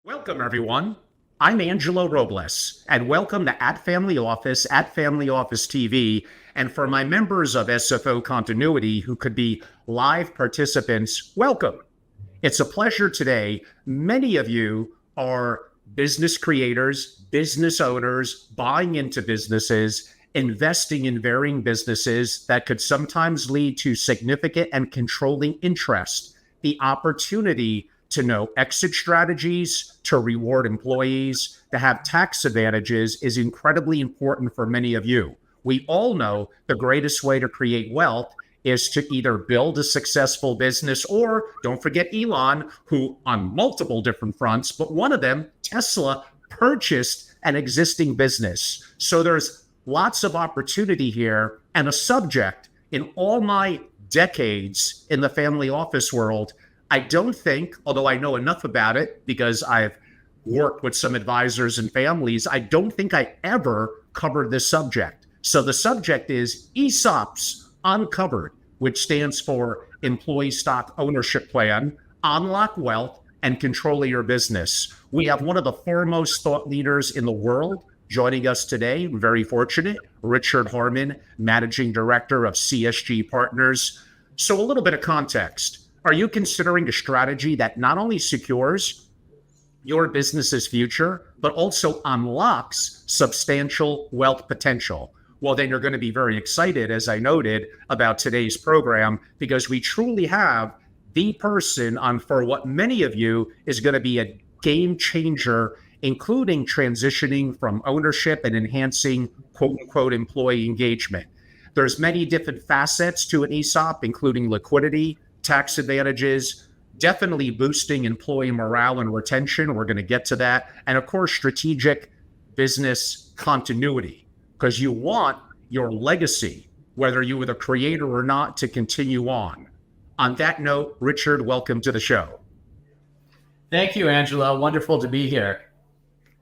Welcome, everyone. I'm Angelo Robles, and welcome to At Family Office, at Family Office TV. And for my members of SFO Continuity who could be live participants, welcome. It's a pleasure today. Many of you are business creators, business owners, buying into businesses, investing in varying businesses that could sometimes lead to significant and controlling interest, the opportunity to know exit strategies, to reward employees, to have tax advantages is incredibly important for many of you. We all know the greatest way to create wealth is to either build a successful business or, don't forget Elon, who on multiple different fronts, but one of them, Tesla, purchased an existing business. So there's lots of opportunity here, and a subject in all my decades in the family office world, I don't think, although I know enough about it because I've worked with some advisors and families, I don't think I ever covered this subject. So the subject is ESOPs Uncovered, which stands for Employee Stock Ownership Plan, Unlock Wealth, and Control Your Business. We have one of the foremost thought leaders in the world joining us today. I'm very fortunate, Richard Harmon, Managing Director of CSG Partners. So a little bit of context. Are you considering a strategy that not only secures your business's future, but also unlocks substantial wealth potential? Well, then you're going to be very excited, as I noted, about today's program, because we truly have the person on for what many of you is going to be a game changer, including transitioning from ownership and enhancing quote unquote employee engagement. There's many different facets to an ESOP, including liquidity, tax advantages, definitely boosting employee morale and retention. We're going to get to that. And of course, strategic business continuity, because you want your legacy, whether you were the creator or not, to continue on. On that note, Richard, welcome to the show. Thank you, Angelo. Wonderful to be here.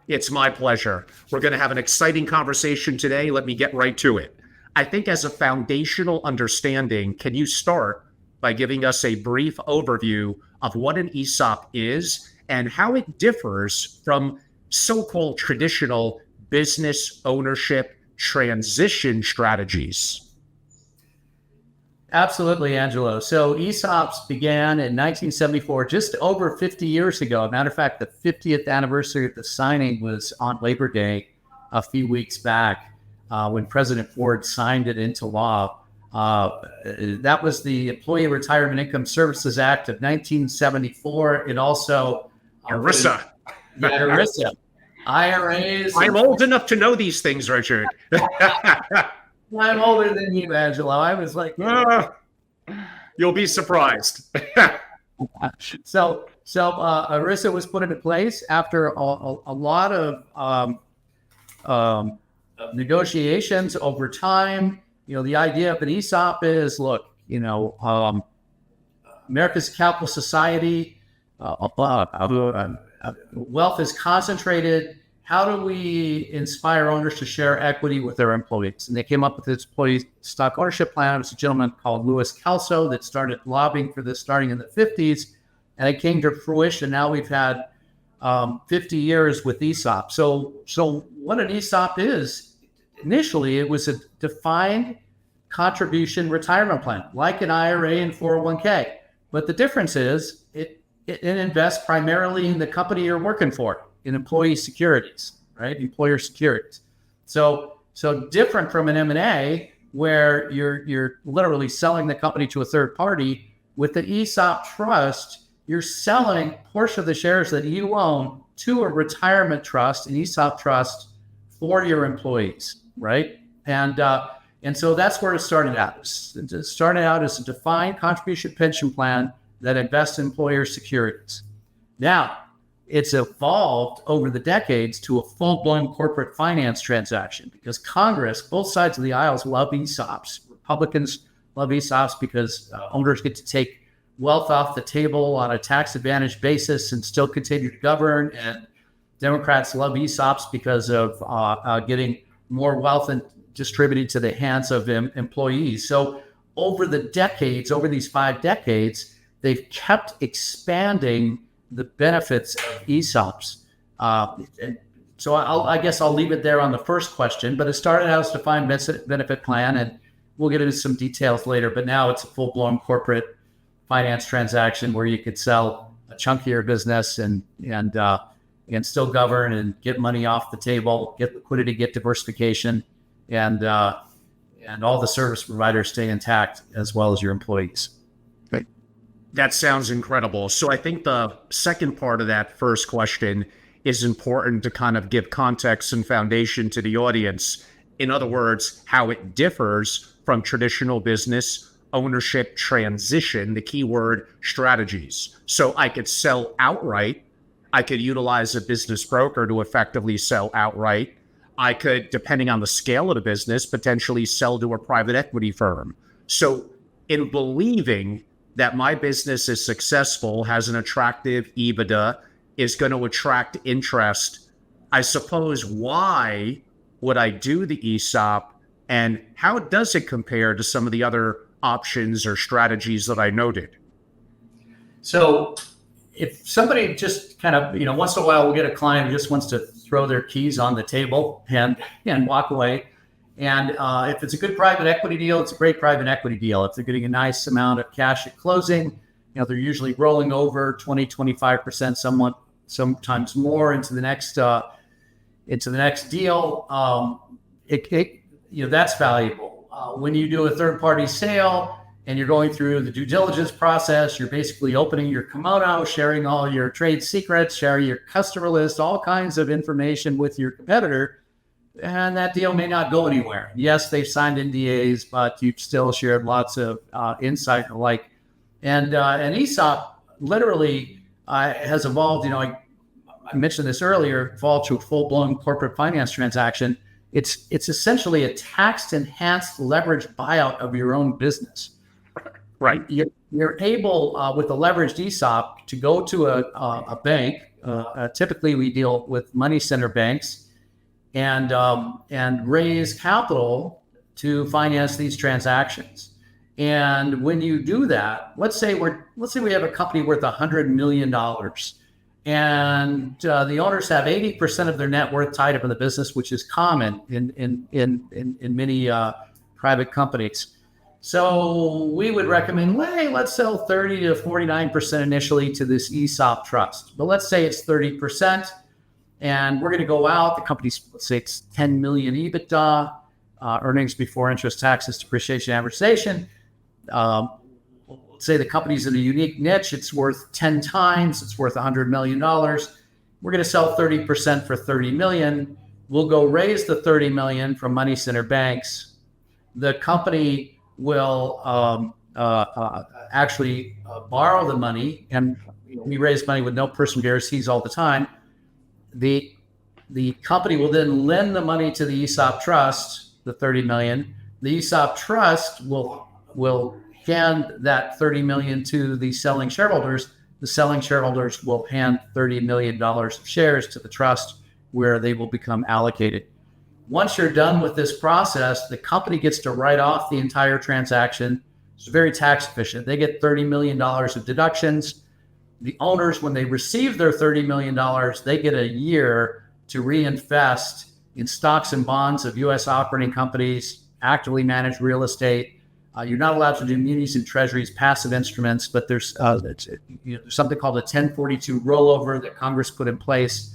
It's my pleasure. We're going to have an exciting conversation today. Let me get right to it. I think as a foundational understanding, can you start by giving us a brief overview of what an ESOP is and how it differs from so-called traditional business ownership transition strategies? Absolutely, Angelo. So ESOPs began in 1974, just over 50 years ago. Matter of fact, the 50th anniversary of the signing was on Labor Day a few weeks back when President Ford signed it into law. That was the Employee Retirement Income Services Act of 1974. It also ERISA. ERISA. IRAs. I'm old enough to know these things, Richard. I'm older than you, Angelo. I was like, you'll be surprised. So ERISA was put into place after a lot of negotiations over time. You know, the idea of an ESOP is, look, America's capital society, wealth is concentrated. How do we inspire owners to share equity with their employees? And they came up with this employee stock ownership plan. It was a gentleman called Louis Kelso that started lobbying for this starting in the 50s, and it came to fruition. Now we've had 50 years with ESOP. So what an ESOP is, initially, it was a defined contribution retirement plan, like an IRA and 401k. But the difference is it invests primarily in the company you're working for, in employee securities, right? Employer securities. So different from an M&A where you're literally selling the company to a third party. With the ESOP trust, you're selling a portion of the shares that you own to a retirement trust, an ESOP trust for your employees, right? And so that's where it started out. It started out as a defined contribution pension plan that invests in employer securities. Now, it's evolved over the decades to a full-blown corporate finance transaction because Congress, both sides of the aisles, love ESOPs. Republicans love ESOPs because owners get to take wealth off the table on a tax-advantaged basis and still continue to govern. And Democrats love ESOPs because of getting more wealth and distributed to the hands of employees. So over the decades, over these 5 decades, they've kept expanding the benefits of ESOPs. So I guess I'll leave it there on the first question, but it started out as a defined benefit plan, and we'll get into some details later, but now it's a full-blown corporate finance transaction where you could sell a chunkier business and still govern and get money off the table, get liquidity, get diversification, and all the service providers stay intact as well as your employees. Right. That sounds incredible. So I think the second part of that first question is important to kind of give context and foundation to the audience. In other words, how it differs from traditional business ownership transition, the keyword strategies. So I could sell outright. I could utilize a business broker to effectively sell outright. I could, depending on the scale of the business, potentially sell to a private equity firm. So in believing that my business is successful, has an attractive EBITDA, is going to attract interest, I suppose, why would I do the ESOP, and how does it compare to some of the other options or strategies that I noted? So if somebody just kind of, once in a while we'll get a client who just wants to throw their keys on the table and walk away. And if it's a good private equity deal, it's a great private equity deal. If they're getting a nice amount of cash at closing, they're usually rolling over 20, 25%, sometimes more into the next deal. That's valuable. When you do a third-party sale and you're going through the due diligence process, you're basically opening your kimono, sharing all your trade secrets, sharing your customer list, all kinds of information with your competitor, and that deal may not go anywhere. Yes, they've signed NDAs, but you've still shared lots of insight and the like. And an ESOP literally has evolved. I mentioned this earlier, evolved to a full-blown corporate finance transaction. It's essentially a tax-enhanced leverage buyout of your own business. Right. You're able, with a leveraged ESOP, to go to a bank. Typically, we deal with money center banks, and raise capital to finance these transactions. And when you do that, let's say we have a company worth $100 million, and the owners have 80% of their net worth tied up in the business, which is common in many private companies. So we would recommend, hey, let's sell 30 to 49% initially to this ESOP trust. But let's say it's 30%, and we're going to go out. The company's, let's say it's 10 million EBITDA, earnings before interest, taxes, depreciation, amortization. Let's say the company's in a unique niche. It's worth 10 times. It's worth $100 million. We're going to sell 30% for $30 million. We'll go raise the $30 million from money center banks. The company will actually borrow the money, and we raise money with no personal guarantees all the time. The company will then lend the money to the ESOP trust, the $30 million. The ESOP trust will hand that $30 million to the selling shareholders. The selling shareholders will hand $30 million of shares to the trust, where they will become allocated. Once you're done with this process, the company gets to write off the entire transaction. It's very tax efficient. They get $30 million of deductions. The owners, when they receive their $30 million, they get a year to reinvest in stocks and bonds of U.S. operating companies, actively managed real estate. You're not allowed to do munis and treasuries, passive instruments, but there's something called a 1042 rollover that Congress put in place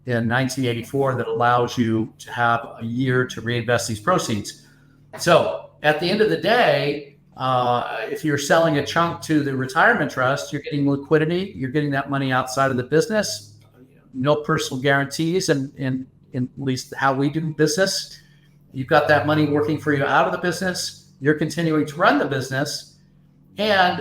in 1984 that allows you to have a year to reinvest these proceeds. So at the end of the day, if you're selling a chunk to the retirement trust, you're getting liquidity, you're getting that money outside of the business, no personal guarantees, and in at least how we do business. You've got that money working for you out of the business, you're continuing to run the business, and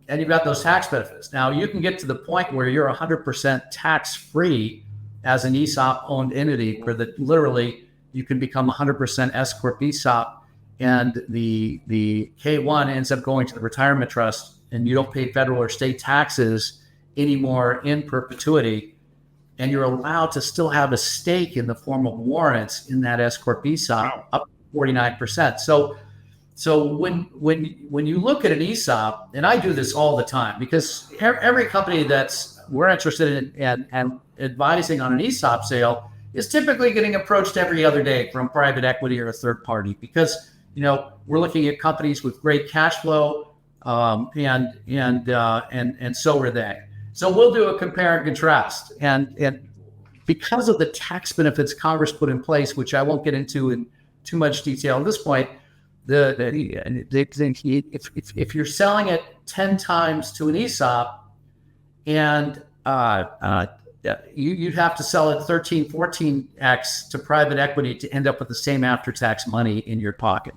you've got those tax benefits. Now, you can get to the point where you're 100% tax-free as an ESOP-owned entity, where literally you can become 100% S Corp ESOP, and the K1 ends up going to the retirement trust, and you don't pay federal or state taxes anymore in perpetuity, and you're allowed to still have a stake in the form of warrants in that S Corp ESOP, up to 49%. So So when you look at an ESOP, and I do this all the time because every company that's we're interested in and advising on an ESOP sale is typically getting approached every other day from private equity or a third party because we're looking at companies with great cash flow, and so are they. So we'll do a compare and contrast, and because of the tax benefits Congress put in place, which I won't get into in too much detail at this point. If you're selling it 10 times to an ESOP, and you'd have to sell it 13, 14x to private equity to end up with the same after-tax money in your pocket.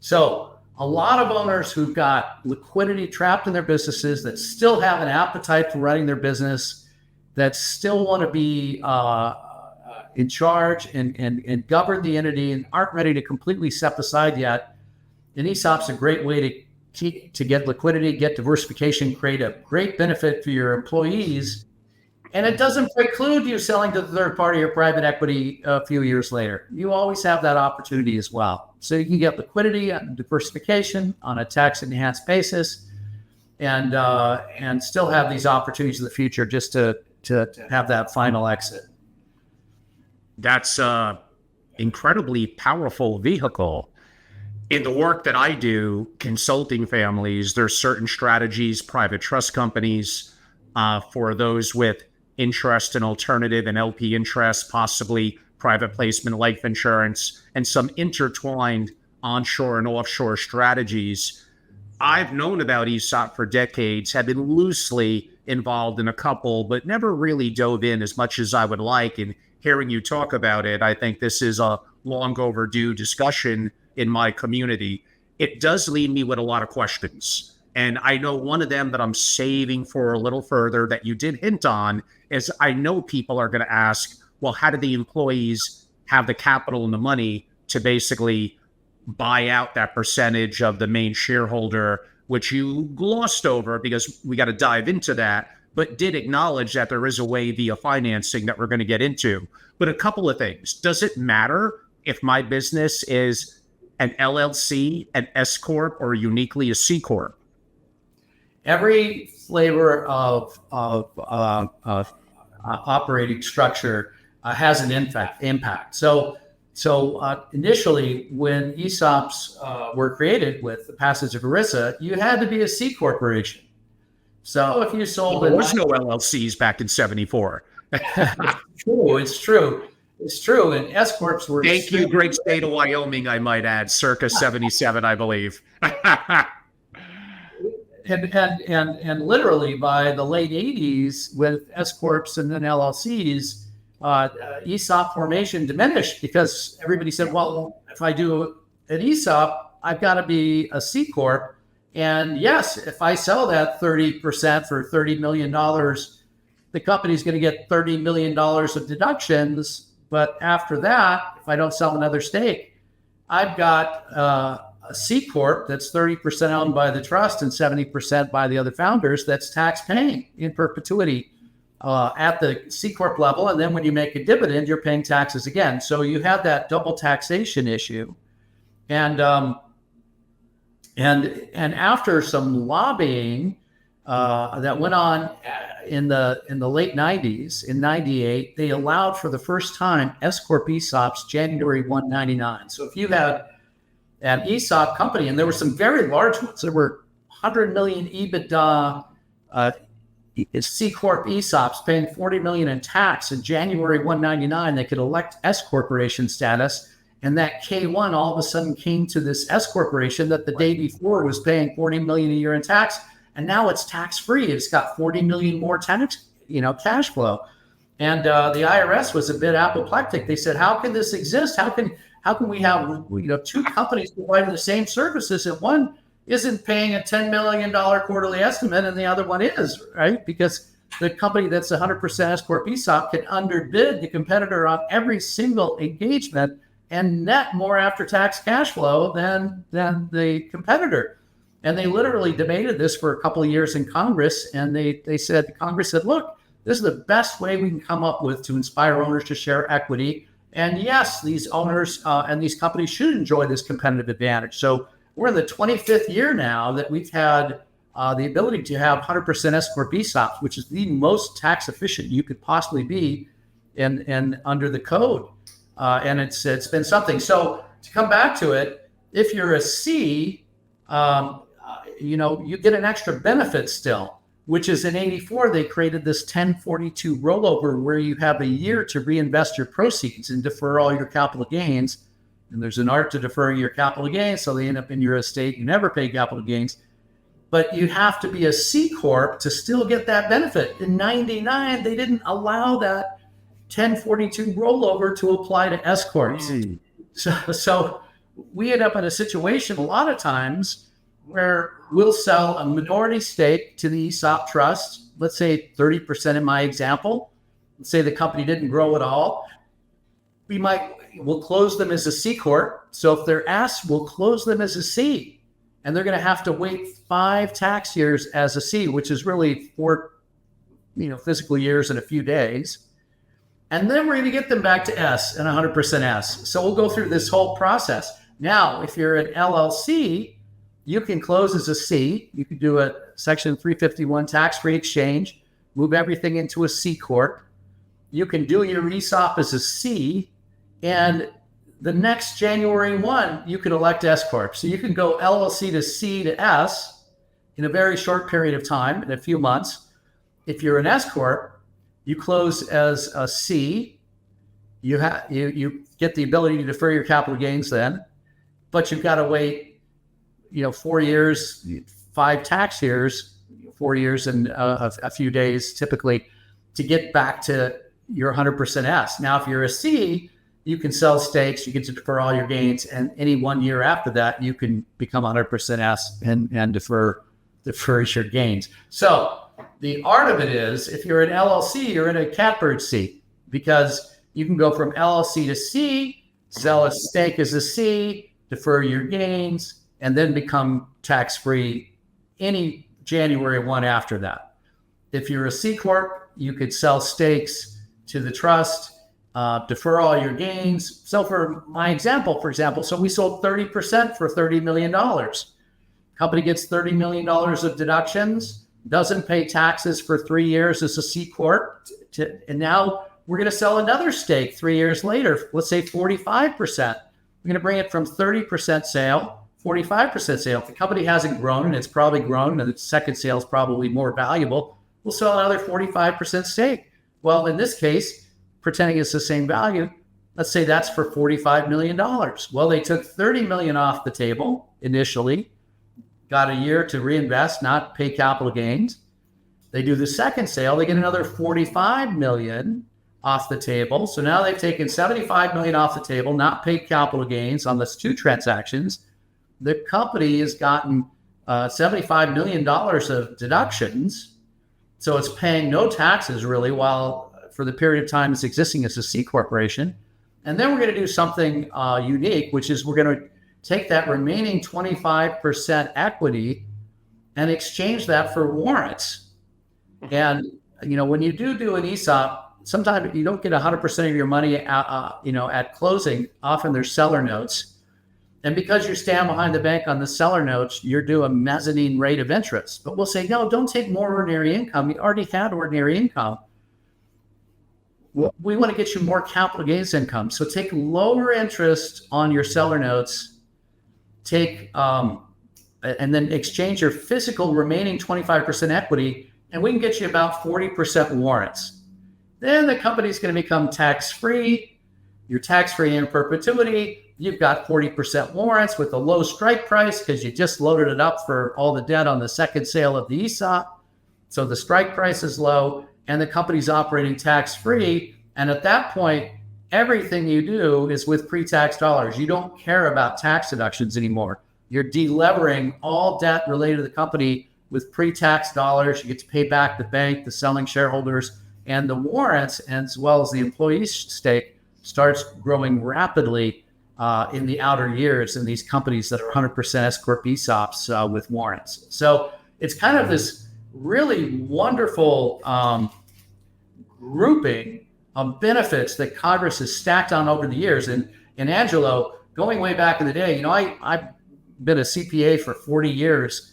So a lot of owners who've got liquidity trapped in their businesses that still have an appetite for running their business, that still want to be in charge and govern the entity and aren't ready to completely step aside yet, an ESOP's a great way to get liquidity, get diversification, create a great benefit for your employees. And it doesn't preclude you selling to the third party or private equity a few years later. You always have that opportunity as well. So you can get liquidity and diversification on a tax enhanced basis and still have these opportunities in the future just to have that final exit. That's an incredibly powerful vehicle. In the work that I do, consulting families, there's certain strategies, private trust companies, for those with interest in alternative and LP interest, possibly private placement life insurance, and some intertwined onshore and offshore strategies. I've known about ESOP for decades, have been loosely involved in a couple, but never really dove in as much as I would like. And hearing you talk about it, I think this is a long overdue discussion in my community. It does leave me with a lot of questions. And I know one of them that I'm saving for a little further that you did hint on is I know people are going to ask, well, how do the employees have the capital and the money to basically buy out that percentage of the main shareholder, which you glossed over because we got to dive into that, but did acknowledge that there is a way via financing that we're going to get into. But a couple of things. Does it matter if my business is an LLC, an S Corp, or uniquely a C Corp? Every flavor of operating structure has an impact. So initially, when ESOPs were created with the passage of ERISA, you had to be a C corporation. So if you sold, there was no LLCs back in '74. It's true. And S corps were. Thank you, great state of Wyoming, I might add, circa '77, I believe. And literally by the late 80s with S corps and then LLCs, ESOP formation diminished because everybody said, well, if I do an ESOP, I've got to be a C corp. And yes, if I sell that 30% for $30 million, the company's going to get $30 million of deductions. But after that, if I don't sell another stake, I've got a C corp that's 30% owned by the trust and 70% by the other founders that's tax paying in perpetuity at the C corp level. And then when you make a dividend, you're paying taxes again. So you have that double taxation issue. And after some lobbying that went on in the late 90s, in 98, they allowed for the first time S corp ESOPs January 1, 99. So if you had an ESOP company, and there were some very large ones, there were 100 million EBITDA C corp ESOPs paying 40 million in tax in January 199. They could elect S corporation status. And that K1 all of a sudden came to this S corporation that the day before was paying 40 million a year in tax. And now it's tax free. It's got 40 million more tax, cash flow. And the IRS was a bit apoplectic. They said, how can this exist? How can we have, two companies providing the same services and one isn't paying a $10 million quarterly estimate and the other one is, right? Because the company that's 100% S corp ESOP can underbid the competitor on every single engagement and net more after-tax cash flow than the competitor. And they literally debated this for a couple of years in Congress. And Congress said, look, this is the best way we can come up with to inspire owners to share equity. And yes, these owners and these companies should enjoy this competitive advantage. So we're in the 25th year now that we've had the ability to have 100% S Corp ESOPs, which is the most tax efficient you could possibly be in under the code. And it's been something. So to come back to it, if you're a C, you get an extra benefit still, which is in 84, they created this 1042 rollover where you have a year to reinvest your proceeds and defer all your capital gains. And there's an art to deferring your capital gains, so they end up in your estate. You never pay capital gains. But you have to be a C Corp to still get that benefit. In 99, they didn't allow that 1042 rollover to apply to S Corps. So we end up in a situation a lot of times where we'll sell a minority stake to the ESOP trust, let's say 30% in my example. Let's say the company didn't grow at all. We'll close them as a C Corp. So if they're S, we'll close them as a C. And they're going to have to wait 5 tax years as a C, which is really 4 physical years and a few days. And then we're going to get them back to S and 100% S. So we'll go through this whole process. Now, if you're an LLC, you can close as a C. You can do a Section 351 tax-free exchange, move everything into a C Corp. You can do your ESOP as a C, and the next January 1, you can elect S Corp. So you can go LLC to C to S in a very short period of time, in a few months. If you're an S Corp, you close as a C. You get the ability to defer your capital gains then, but you've got to wait 4 years, 5 tax years, 4 years and a few days typically to get back to your 100% S. Now, if you're a C, you can sell stakes, you get to defer all your gains, and any 1 year after that, you can become 100% S and defer your gains. So the art of it is, if you're an LLC, you're in a catbird seat, because you can go from LLC to C, sell a stake as a C, defer your gains, and then become tax-free any January 1 after that. If you're a C Corp, you could sell stakes to the trust, defer all your gains. So for my example, so we sold 30% for $30 million. Company gets $30 million of deductions, doesn't pay taxes for 3 years as a C Corp. And now we're going to sell another stake 3 years later, let's say 45%. We're going to bring it from 30% sale, 45% sale. If the company hasn't grown, and it's probably grown, and the second sale is probably more valuable, we'll sell another 45% stake. Well, in this case, pretending it's the same value, let's say that's for $45 million. Well, they took $30 million off the table initially, got a year to reinvest, not pay capital gains. They do the second sale, they get another $45 million off the table. So now they've taken $75 million off the table, not paid capital gains on those 2 transactions. The company has gotten $75 million of deductions. So it's paying no taxes really while for the period of time it's existing as a C corporation. And then we're going to do something unique, which is we're going to take that remaining 25% equity and exchange that for warrants. And, when you do an ESOP, sometimes you don't get 100% of your money at closing. Often there's seller notes. And because you stand behind the bank on the seller notes, you're due a mezzanine rate of interest. But we'll say, no, don't take more ordinary income. You already had ordinary income. We want to get you more capital gains income. So take lower interest on your seller notes, and then exchange your physical remaining 25% equity, and we can get you about 40% warrants. Then the company's going to become tax-free. You're tax-free in perpetuity. You've got 40% warrants with a low strike price because you just loaded it up for all the debt on the second sale of the ESOP. So the strike price is low, and the company's operating tax-free. And at that point, everything you do is with pre-tax dollars. You don't care about tax deductions anymore. You're delevering all debt related to the company with pre-tax dollars. You get to pay back the bank, the selling shareholders, and the warrants, as well as the employee stake, starts growing rapidly in the outer years in these companies that are 100% S Corp ESOPs with warrants. So it's kind of this really wonderful grouping of benefits that Congress has stacked on over the years. And Angelo, going way back in the day, I been a CPA for 40 years.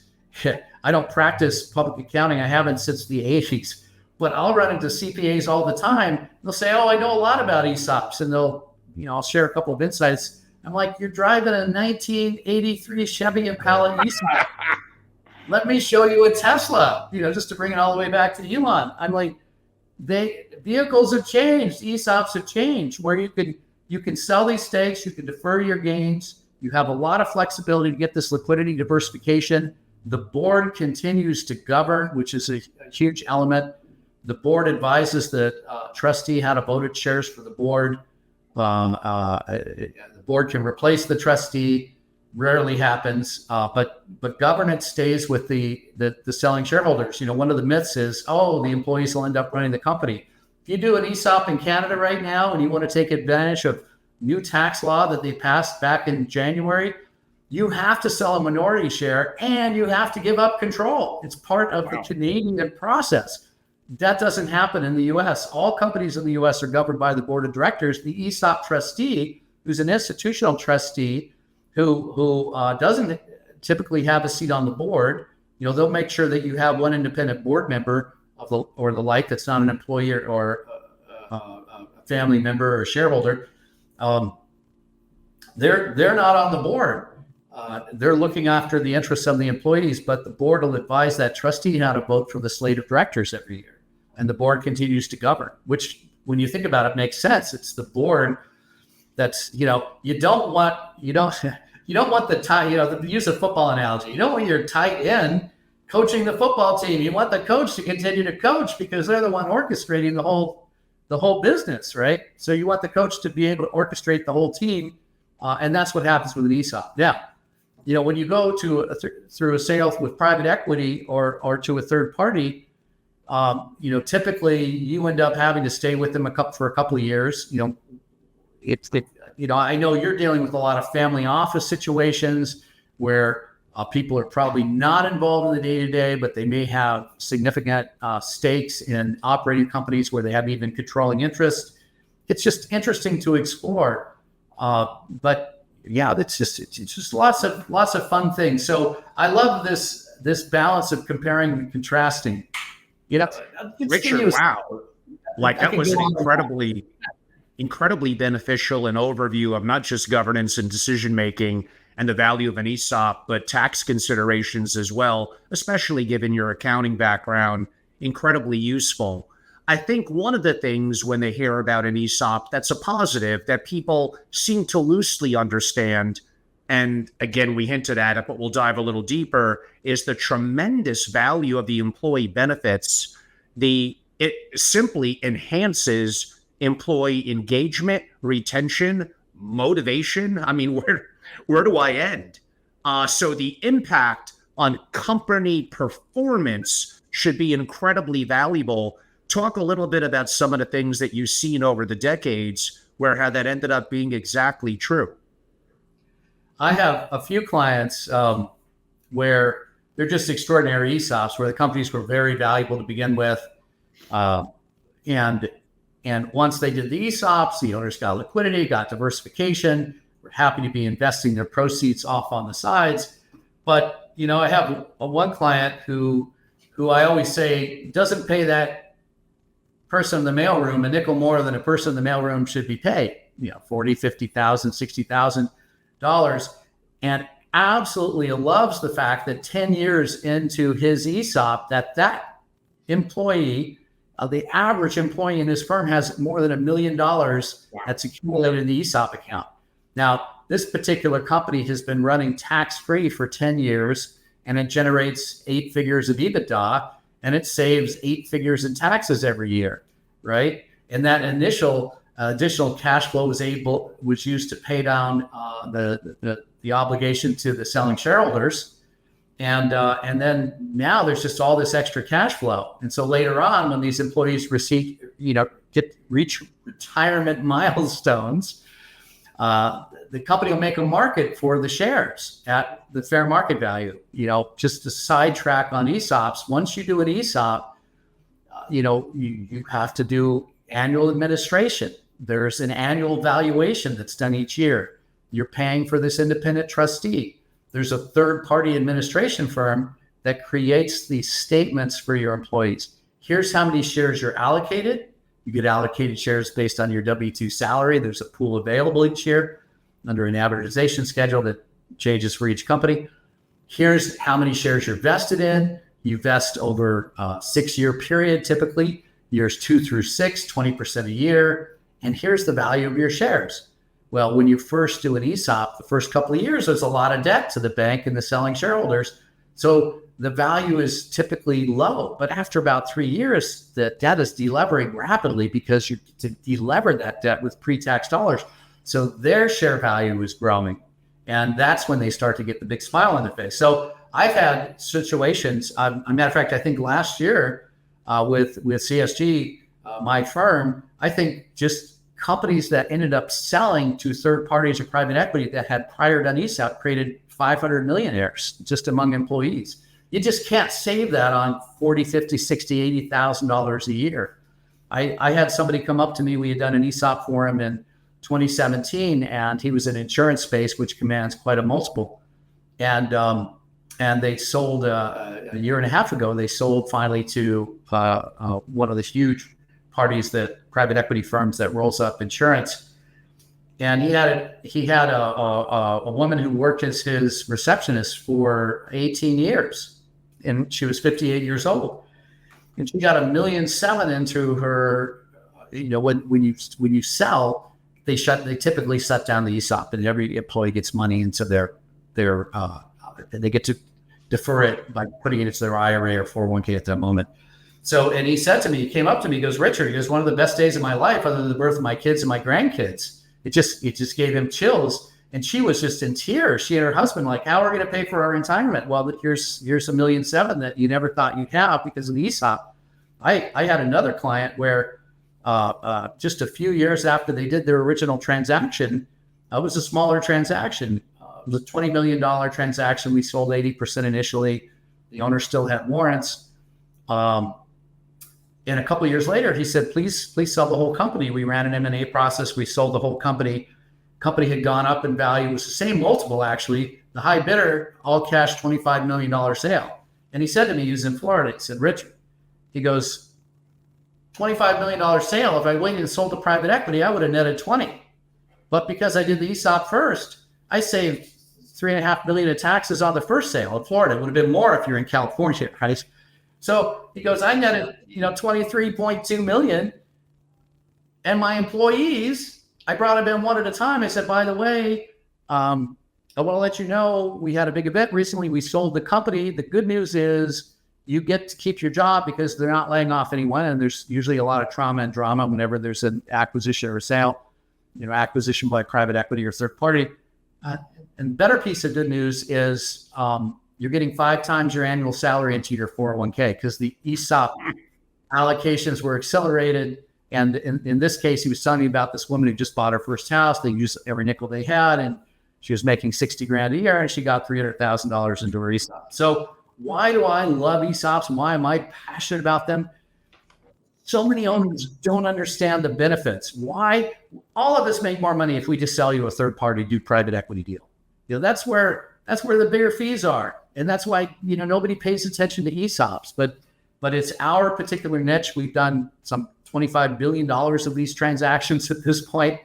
I don't practice public accounting. I haven't since the 80s. But I'll run into CPAs all the time. They'll say, "Oh, I know a lot about ESOPs," and I'll share a couple of insights. I'm like, "You're driving a 1983 Chevy Impala ESOP. Let me show you a Tesla." Just to bring it all the way back to Elon. I'm like, vehicles have changed. ESOPs have changed, where you can sell these stakes, you can defer your gains. You have a lot of flexibility to get this liquidity diversification. The board continues to govern, which is a huge element. The board advises the trustee how to vote its shares for the board. The board can replace the trustee. Rarely happens, but governance stays with the selling shareholders. One of the myths is, the employees will end up running the company. If you do an ESOP in Canada right now and you want to take advantage of new tax law that they passed back in January, you have to sell a minority share and you have to give up control. It's part of the Canadian process. That doesn't happen in the U.S. All companies in the U.S. are governed by the board of directors. The ESOP trustee, who's an institutional trustee, who doesn't typically have a seat on the board, they'll make sure that you have one independent board member or the like that's not an employee or a family member or shareholder. They're not on the board. They're looking after the interests of the employees, but the board will advise that trustee how to vote for the slate of directors every year. And the board continues to govern, which, when you think about it, makes sense. It's the board that's, you don't want the tight, use a football analogy. You don't want your tight end coaching the football team. You want the coach to continue to coach because they're the one orchestrating the whole business, right? So you want the coach to be able to orchestrate the whole team. And that's what happens with an ESOP. Now, when you go through a sale with private equity or to a third party, typically you end up having to stay with them for a couple of years. I know you're dealing with a lot of family office situations where people are probably not involved in the day-to-day, but they may have significant stakes in operating companies where they have even controlling interest. It's just interesting to explore. But yeah, it's just lots of fun things. So I love this balance of comparing and contrasting. Richard, wow. That was an incredibly beneficial and overview of not just governance and decision-making and the value of an ESOP, but tax considerations as well, especially given your accounting background, incredibly useful. I think one of the things when they hear about an ESOP that's a positive that people seem to loosely understand, and again, we hinted at it, but we'll dive a little deeper, is the tremendous value of the employee benefits. It simply enhances employee engagement, retention, motivation. I mean, where do I end? So the impact on company performance should be incredibly valuable. Talk a little bit about some of the things that you've seen over the decades how that ended up being exactly true. I have a few clients where they're just extraordinary ESOPs, where the companies were very valuable to begin with. And once they did the ESOPs, the owners got liquidity, got diversification, were happy to be investing their proceeds off on the sides. But, I have one client who I always say doesn't pay that person in the mailroom a nickel more than a person in the mailroom should be paid, $40,000, $50,000, $60,000, and absolutely loves the fact that 10 years into his ESOP, that employee, the average employee in his firm has more than $1 million that's accumulated in the ESOP account. Now, this particular company has been running tax-free for 10 years, and it generates 8 figures of EBITDA, and it saves 8 figures in taxes every year, right? And that initial additional cash flow was used to pay down the obligation to the selling shareholders. And then now there's just all this extra cash flow. And so later on, when these employees reach retirement milestones, the company will make a market for the shares at the fair market value. Just to sidetrack on ESOPs, once you do an ESOP, you have to do annual administration. There's an annual valuation that's done each year. You're paying for this independent trustee. there's a third-party administration firm that creates these statements for your employees. Here's how many shares you're allocated. You get allocated shares based on your W-2 salary. There's a pool available each year under an amortization schedule that changes for each company. Here's how many shares you're vested in. You vest over a 6-year period, typically years 2 through 6, 20% a year. And here's the value of your shares. Well, when you first do an ESOP, the first couple of years, there's a lot of debt to the bank and the selling shareholders. So the value is typically low. But after about 3 years, the debt is delevering rapidly because you to delever that debt with pre-tax dollars. So their share value is growing. And that's when they start to get the big smile on their face. So I've had situations, a matter of fact, I think last year with CSG, my firm, I think just companies that ended up selling to third parties or private equity that had prior done ESOP created 500 millionaires just among employees. You just can't save that on $40, $50, $60, $80,000 a year. I had somebody come up to me. We had done an ESOP for him in 2017, and he was in insurance space, which commands quite a multiple. And they sold a year and a half ago. They sold finally to one of the huge parties, that private equity firms that rolls up insurance. And he had a woman who worked as his receptionist for 18 years, and she was 58 years old. And she got $1.7 million into her. When you sell, they typically shut down the ESOP, and every employee gets money into they get to defer it by putting it into their IRA or 401k at that moment. So, and he said to me, he came up to me, he goes, Richard, he goes, one of the best days of my life, other than the birth of my kids and my grandkids. It just gave him chills. And she was just in tears. She and her husband, like, how are we going to pay for our retirement? Well, here's $1.7 million that you never thought you'd have because of the ESOP. I had another client where just a few years after they did their original transaction, it was a smaller transaction. It was a $20 million transaction. We sold 80% initially. The owner still had warrants. And a couple of years later, he said, please sell the whole company. We ran an M&A process. We sold the whole company. Company had gone up in value. It was the same multiple, actually. The high bidder, all cash, $25 million sale. And he said to me, he was in Florida. He said, Richard, he goes, $25 million sale. If I waited and sold to private equity, I would have netted 20. But because I did the ESOP first, I saved $3.5 million in taxes on the first sale in Florida. It would have been more if you're in California, right? So he goes, I netted, $23.2 million. And my employees, I brought them in one at a time. I said, by the way, I want to let you know, we had a big event recently. We sold the company. The good news is you get to keep your job because they're not laying off anyone. And there's usually a lot of trauma and drama whenever there's an acquisition or a sale, acquisition by private equity or third party. And better piece of good news is you're getting 5 times your annual salary into your 401k because the ESOP allocations were accelerated. And in this case, he was telling me about this woman who just bought her first house. They used every nickel they had, and she was making $60,000 a year, and she got $300,000 into her ESOP. So why do I love ESOPs, and why am I passionate about them? So many owners don't understand the benefits. Why? All of us make more money if we just sell you a third party, do private equity deal. That's where the bigger fees are. And that's why, nobody pays attention to ESOPs, but it's our particular niche. We've done some $25 billion of these transactions at this point.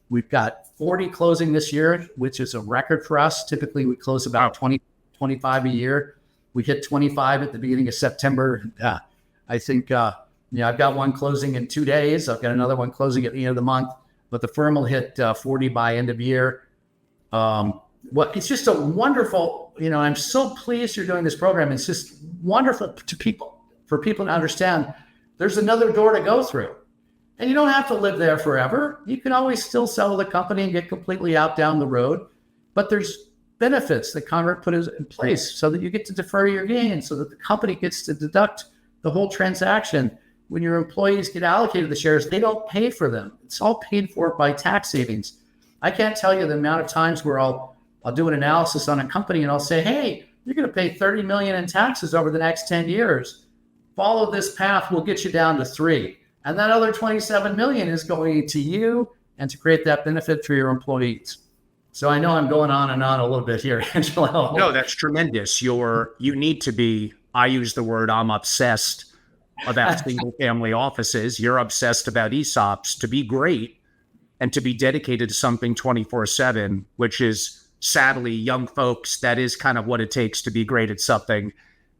We've got 40 closing this year, which is a record for us. Typically we close about 20, 25 a year. We hit 25 at the beginning of September. I think, I've got one closing in 2 days. I've got another one closing at the end of the month, but the firm will hit 40 by end of year. It's just a wonderful, I'm so pleased you're doing this program. It's just wonderful for people to understand there's another door to go through. And you don't have to live there forever. You can always still sell the company and get completely out down the road. But there's benefits that Congress put in place so that you get to defer your gains, so that the company gets to deduct the whole transaction. When your employees get allocated the shares, they don't pay for them. It's all paid for by tax savings. I can't tell you the amount of times where I'll do an analysis on a company and I'll say, hey, you're going to pay $30 million in taxes over the next 10 years. Follow this path, we'll get you down to 3. And that other $27 million is going to you and to create that benefit for your employees. So I know I'm going on and on a little bit here, Angelo. No, that's tremendous. You need to be, I use the word, I'm obsessed about single family offices. You're obsessed about ESOPs to be great and to be dedicated to something 24/7, which is sadly young folks. That is kind of what it takes to be great at something.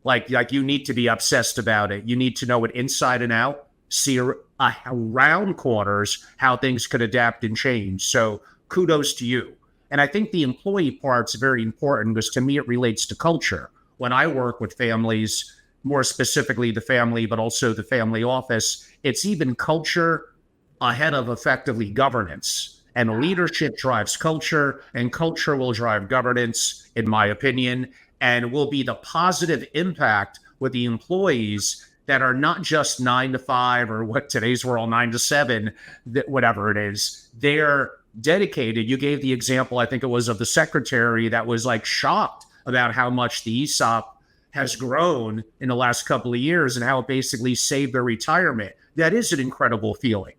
Like you need to be obsessed about it. You need to know it inside and out, see around corners how things could adapt and change. So kudos to you. And I think the employee part's very important because to me, it relates to culture. When I work with families, more specifically the family, but also the family office, it's even culture ahead of effectively governance. And leadership drives culture, and culture will drive governance, in my opinion, and will be the positive impact with the employees that are not just 9 to 5 or what today's world 9 to 7, whatever it is. They're dedicated. You gave the example, I think it was of the secretary that was like shocked about how much the ESOP has grown in the last couple of years and how it basically saved their retirement. That is an incredible feeling.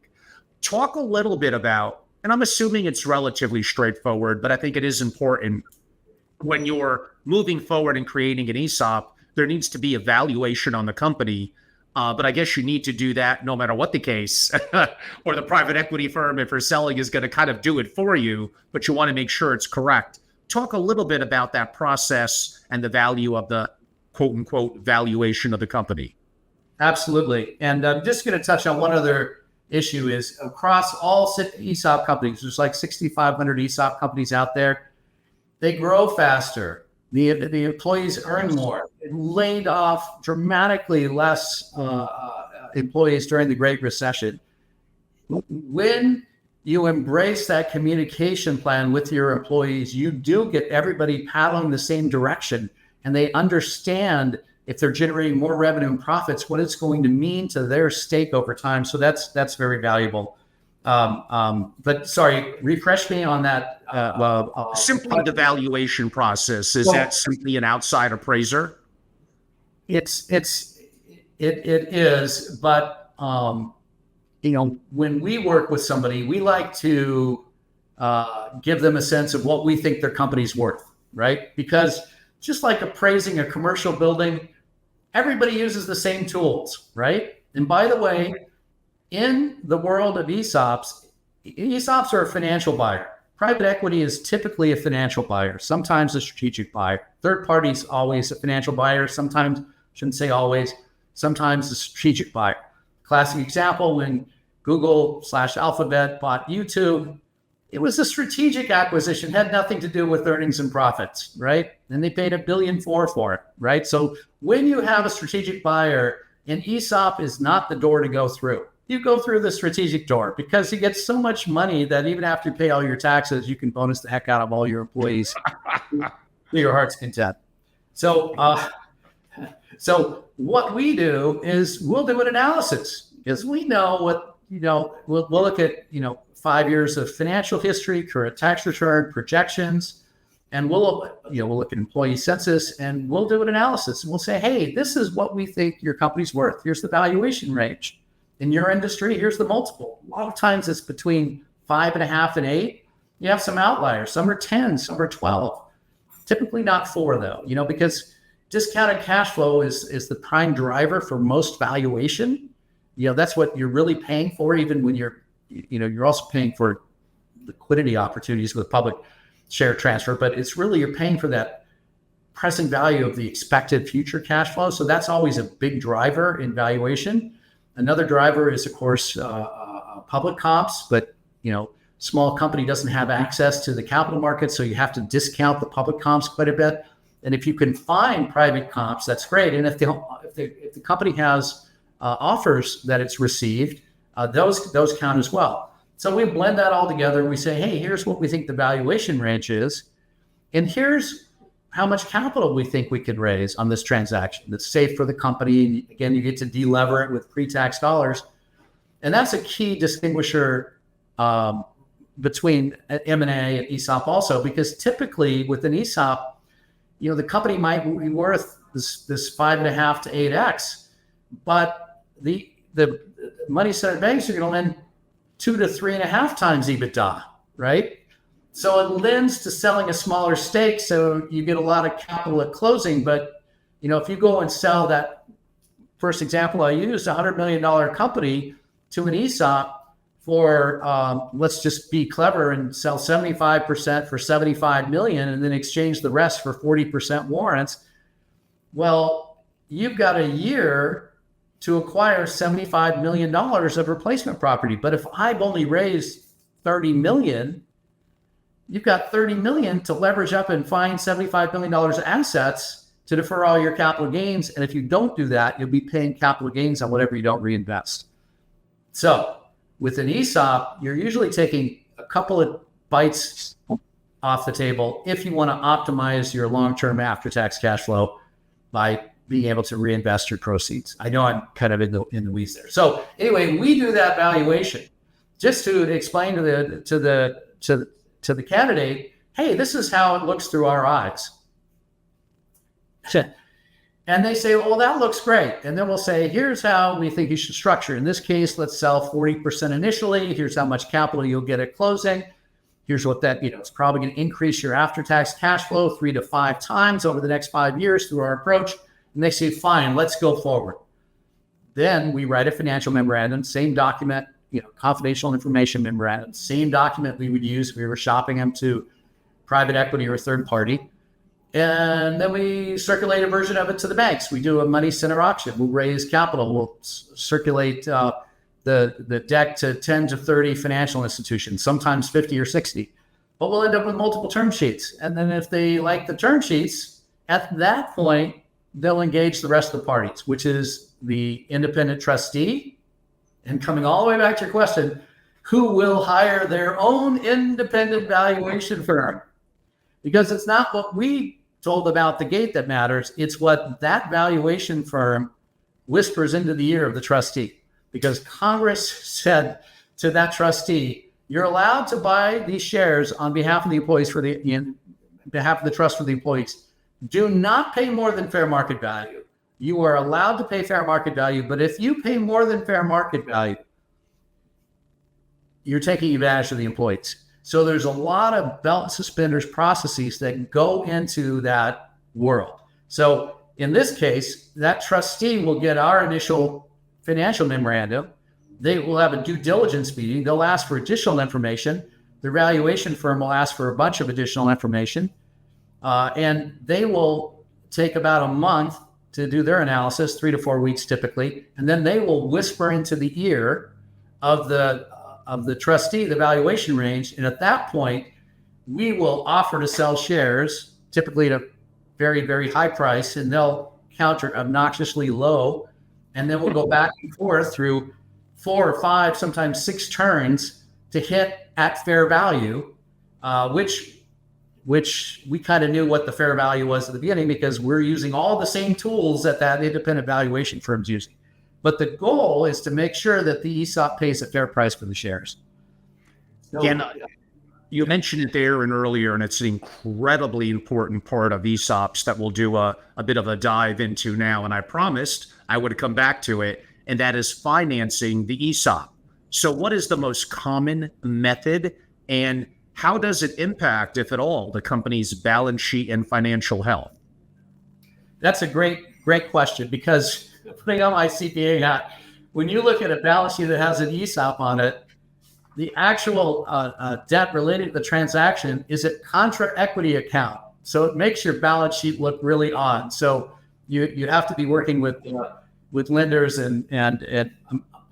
Talk a little bit about, and I'm assuming it's relatively straightforward, but I think it is important when you're moving forward and creating an ESOP, there needs to be a valuation on the company. But I guess you need to do that no matter what the case, or the private equity firm, if you're selling, is going to kind of do it for you, but you want to make sure it's correct. Talk a little bit about that process and the value of the quote unquote valuation of the company. Absolutely. And I'm just going to touch on one other issue is across all ESOP companies, there's like 6,500 ESOP companies out there. They grow faster. The employees earn more. It laid off dramatically less employees during the Great Recession. When you embrace that communication plan with your employees, you do get everybody paddling the same direction, and they understand if they're generating more revenue and profits, what it's going to mean to their stake over time. So that's very valuable. But sorry, refresh me on that. Simply the valuation process. Is that simply an outside appraiser? It is, but when we work with somebody, we like to give them a sense of what we think their company's worth, right? Because just like appraising a commercial building, everybody uses the same tools, right? And by the way, in the world of ESOPs are a financial buyer. Private equity is typically a financial buyer, sometimes a strategic buyer. Third party's always a financial buyer, sometimes, shouldn't say always, sometimes a strategic buyer. Classic example, when Google/Alphabet bought YouTube, it was a strategic acquisition, had nothing to do with earnings and profits, right? And they paid $1.4 billion for it, right? So when you have a strategic buyer, an ESOP is not the door to go through. You go through the strategic door because you get so much money that even after you pay all your taxes, you can bonus the heck out of all your employees to your heart's content. So what we do is we'll do an analysis because we know what, we'll look at, 5 years of financial history, current tax return, projections, and we'll look at employee census and we'll do an analysis and we'll say, hey, this is what we think your company's worth. Here's the valuation range. In your industry, here's the multiple. A lot of times it's between 5.5 and 8. You have some outliers. Some are 10, some are 12. Typically not 4 though, because discounted cash flow is the prime driver for most valuation. That's what you're really paying for, even when you're also paying for liquidity opportunities with public share transfer, but it's really, you're paying for that present value of the expected future cash flow. So that's always a big driver in valuation. Another driver is, of course, public comps, but small company doesn't have access to the capital markets, so you have to discount the public comps quite a bit. And if you can find private comps, that's great. And if the company has offers that it's received, those count as well. So we blend that all together. We say, hey, here's what we think the valuation range is, and here's how much capital we think we could raise on this transaction that's safe for the company. Again, you get to delever it with pre-tax dollars. And that's a key distinguisher between M&A and ESOP also, because typically with an ESOP, the company might be worth this 5.5 to 8x, but the money center banks are going to lend 2 to 3.5 times EBITDA, right? So it lends to selling a smaller stake, so you get a lot of capital at closing. But if you go and sell that first example I used, $100 million company to an ESOP for, let's just be clever and sell 75% for $75 million and then exchange the rest for 40% warrants. Well, you've got a year to acquire $75 million of replacement property. But if I've only raised $30 million, you've got $30 million to leverage up and find $75 million of assets to defer all your capital gains. And if you don't do that, you'll be paying capital gains on whatever you don't reinvest. So with an ESOP, you're usually taking a couple of bites off the table if you want to optimize your long-term after-tax cash flow by being able to reinvest your proceeds. I know I'm kind of in the weeds there. So anyway, we do that valuation just to explain to the candidate, hey, this is how it looks through our eyes. And they say, well, that looks great. And then we'll say, here's how we think you should structure. In this case, let's sell 40% initially. Here's how much capital you'll get at closing. Here's what that, it's probably going to increase your after-tax cash flow 3 to 5 times over the next 5 years through our approach. And they say, fine, let's go forward. Then we write a financial memorandum, same document, confidential information memorandum, same document we would use if we were shopping them to private equity or a third party. And then we circulate a version of it to the banks. We do a money center auction. We'll raise capital. We'll circulate the deck to 10 to 30 financial institutions, sometimes 50 or 60. But we'll end up with multiple term sheets. And then if they like the term sheets, at that point, they'll engage the rest of the parties, which is the independent trustee. And coming all the way back to your question, who will hire their own independent valuation firm? Because it's not what we told about the gate that matters. It's what that valuation firm whispers into the ear of the trustee. Because Congress said to that trustee, you're allowed to buy these shares on behalf of the employees on behalf of the trust for the employees. Do not pay more than fair market value. You are allowed to pay fair market value, but if you pay more than fair market value, you're taking advantage of the employees. So there's a lot of belt and suspenders processes that go into that world. So in this case, that trustee will get our initial financial memorandum. They will have a due diligence meeting. They'll ask for additional information. The valuation firm will ask for a bunch of additional information. And they will take about a month to do their analysis, 3 to 4 weeks typically. And then they will whisper into the ear of the trustee the valuation range. And at that point, we will offer to sell shares, typically at a very, very high price, and they'll counter obnoxiously low. And then we'll go back and forth through 4 or 5, sometimes 6 turns to hit at fair value, which we kind of knew what the fair value was at the beginning because we're using all the same tools that independent valuation firm's using. But the goal is to make sure that the ESOP pays a fair price for the shares. Again, you mentioned it there and earlier, and it's an incredibly important part of ESOPs that we'll do a bit of a dive into now. And I promised I would come back to it, and that is financing the ESOP. So what is the most common method, and how does it impact, if at all, the company's balance sheet and financial health? That's a great question, because putting on my CPA hat, when you look at a balance sheet that has an ESOP on it, the actual debt related to the transaction is a contra equity account. So it makes your balance sheet look really odd. So you have to be working with lenders and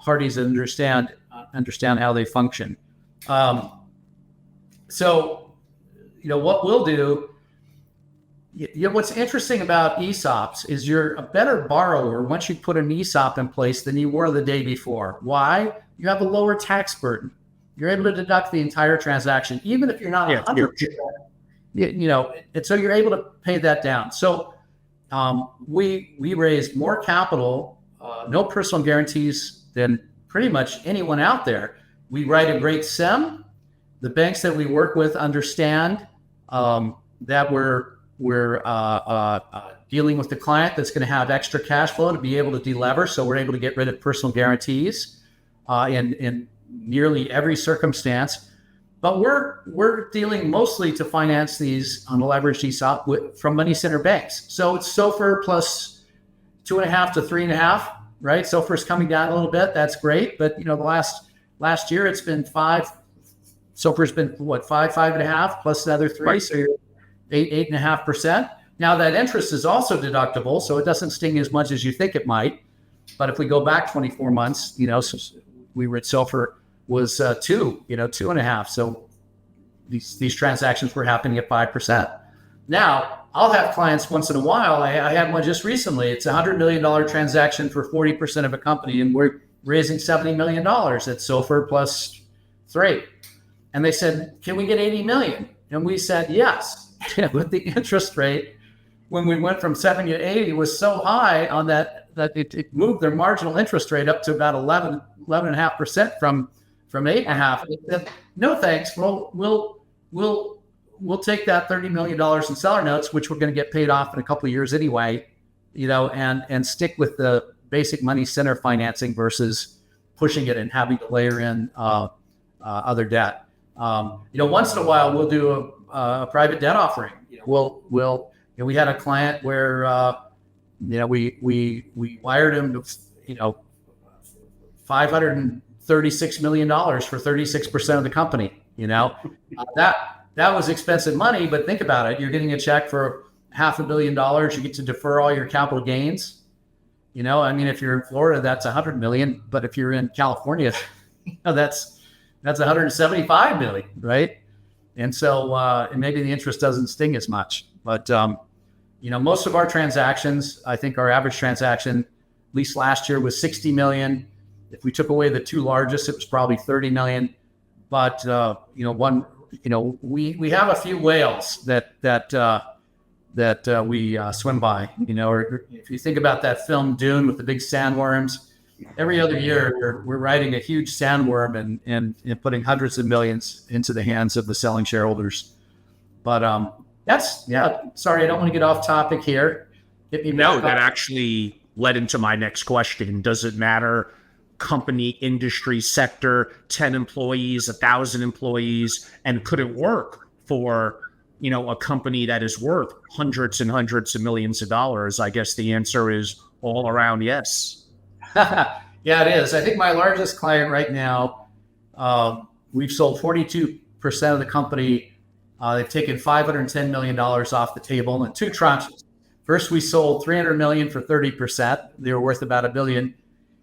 parties that understand how they function. So what we'll do. What's interesting about ESOPs is you're a better borrower once you put an ESOP in place than you were the day before. Why? You have a lower tax burden. You're able to deduct the entire transaction, even if you're not 100%. And so you're able to pay that down. So we raise more capital, no personal guarantees than pretty much anyone out there. We write a great SIM. The banks that we work with understand that we're dealing with the client that's going to have extra cash flow to be able to delever. So we're able to get rid of personal guarantees in nearly every circumstance. But we're dealing mostly to finance these on a leveraged ESOP from money center banks. So it's SOFR plus 2.5 to 3.5, right? SOFR's coming down a little bit. That's great. But the last year it's been 5. SOFR's been what, 5.5 plus another 3. Right. So you're 8.5%. Now that interest is also deductible, so it doesn't sting as much as you think it might. But if we go back 24 months, so we were at SOFR was 2.5. So these transactions were happening at 5%. Now I'll have clients once in a while. I had one just recently. It's a $100 million transaction for 40% of a company, and we're raising $70 million at SOFR plus 3. And they said, "Can we get 80 million?" And we said, "Yes." But the interest rate, when we went from 70 to 80, was so high on that it moved their marginal interest rate up to about 11.5% from 8.5. They said, "No thanks. We'll take that $30 million in seller notes, which we're going to get paid off in a couple of years anyway, and stick with the basic money center financing versus pushing it and having to layer in other debt." Once in a while we'll do a private debt offering. We had a client where we wired him $536 million for 36% of the company. That was expensive money, but think about it. You're getting a check for $500 million. You get to defer all your capital gains. If you're in Florida, that's $100 million, but if you're in California, that's $175 million, right? And so and maybe the interest doesn't sting as much. But most of our transactions, I think our average transaction, at least last year, was $60 million. If we took away the 2 largest, it was probably $30 million. But we have a few whales that we swim by. Or if you think about that film Dune with the big sandworms, every other year we're riding a huge sandworm and putting hundreds of millions into the hands of the selling shareholders. But sorry, I don't want to get off topic here. That actually led into my next question. Does it matter company, industry, sector, 10 employees, 1,000 employees, and could it work for a company that is worth hundreds and hundreds of millions of dollars? I guess the answer is all around yes. Yeah, it is. I think my largest client right now, we've sold 42% of the company. They've taken $510 million off the table in 2 tranches. First, we sold $300 million for 30%. They were worth about $1 billion.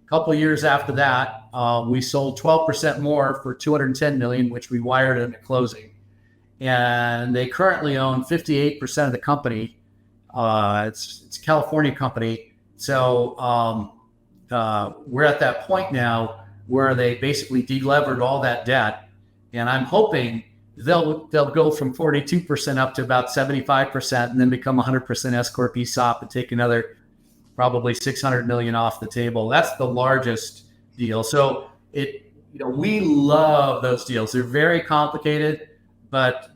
A couple of years after that, we sold 12% more for $210 million, which we wired in the closing. And they currently own 58% of the company. It's a California company. So we're at that point now where they basically delevered all that debt. And I'm hoping they'll go from 42% up to about 75% and then become 100% S Corp ESOP and take another probably $600 million off the table. That's the largest deal. So we love those deals. They're very complicated, but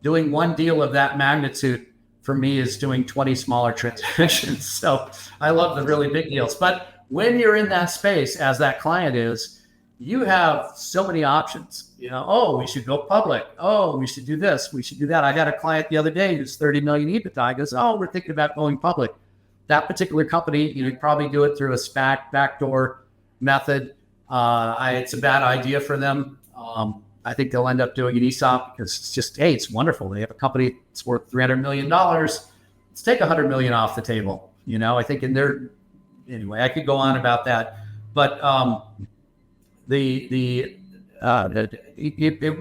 doing one deal of that magnitude for me is doing 20 smaller transactions. So I love the really big deals. But when you're in that space, as that client is, you have so many options. We should go public. Oh, we should do this. We should do that. I got a client the other day who's 30 million EBITDA. He goes, we're thinking about going public. That particular company, you'd probably do it through a SPAC backdoor method. It's a bad idea for them. I think they'll end up doing an ESOP because it's just, it's wonderful. They have a company that's worth $300 million. Let's take $100 million off the table. I think anyway, I could go on about that, but it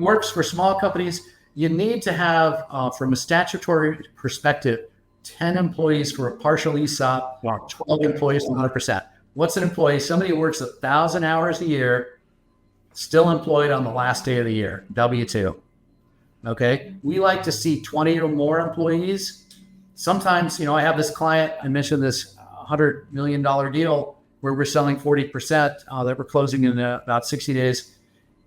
works for small companies. You need to have, from a statutory perspective, 10 employees for a partial ESOP, 12 employees for 100%. What's an employee? Somebody who works 1,000 hours a year, still employed on the last day of the year, W-2. Okay. We like to see 20 or more employees. Sometimes, I have this client, I mentioned this $100 million deal where we're selling 40% that we're closing in about 60 days.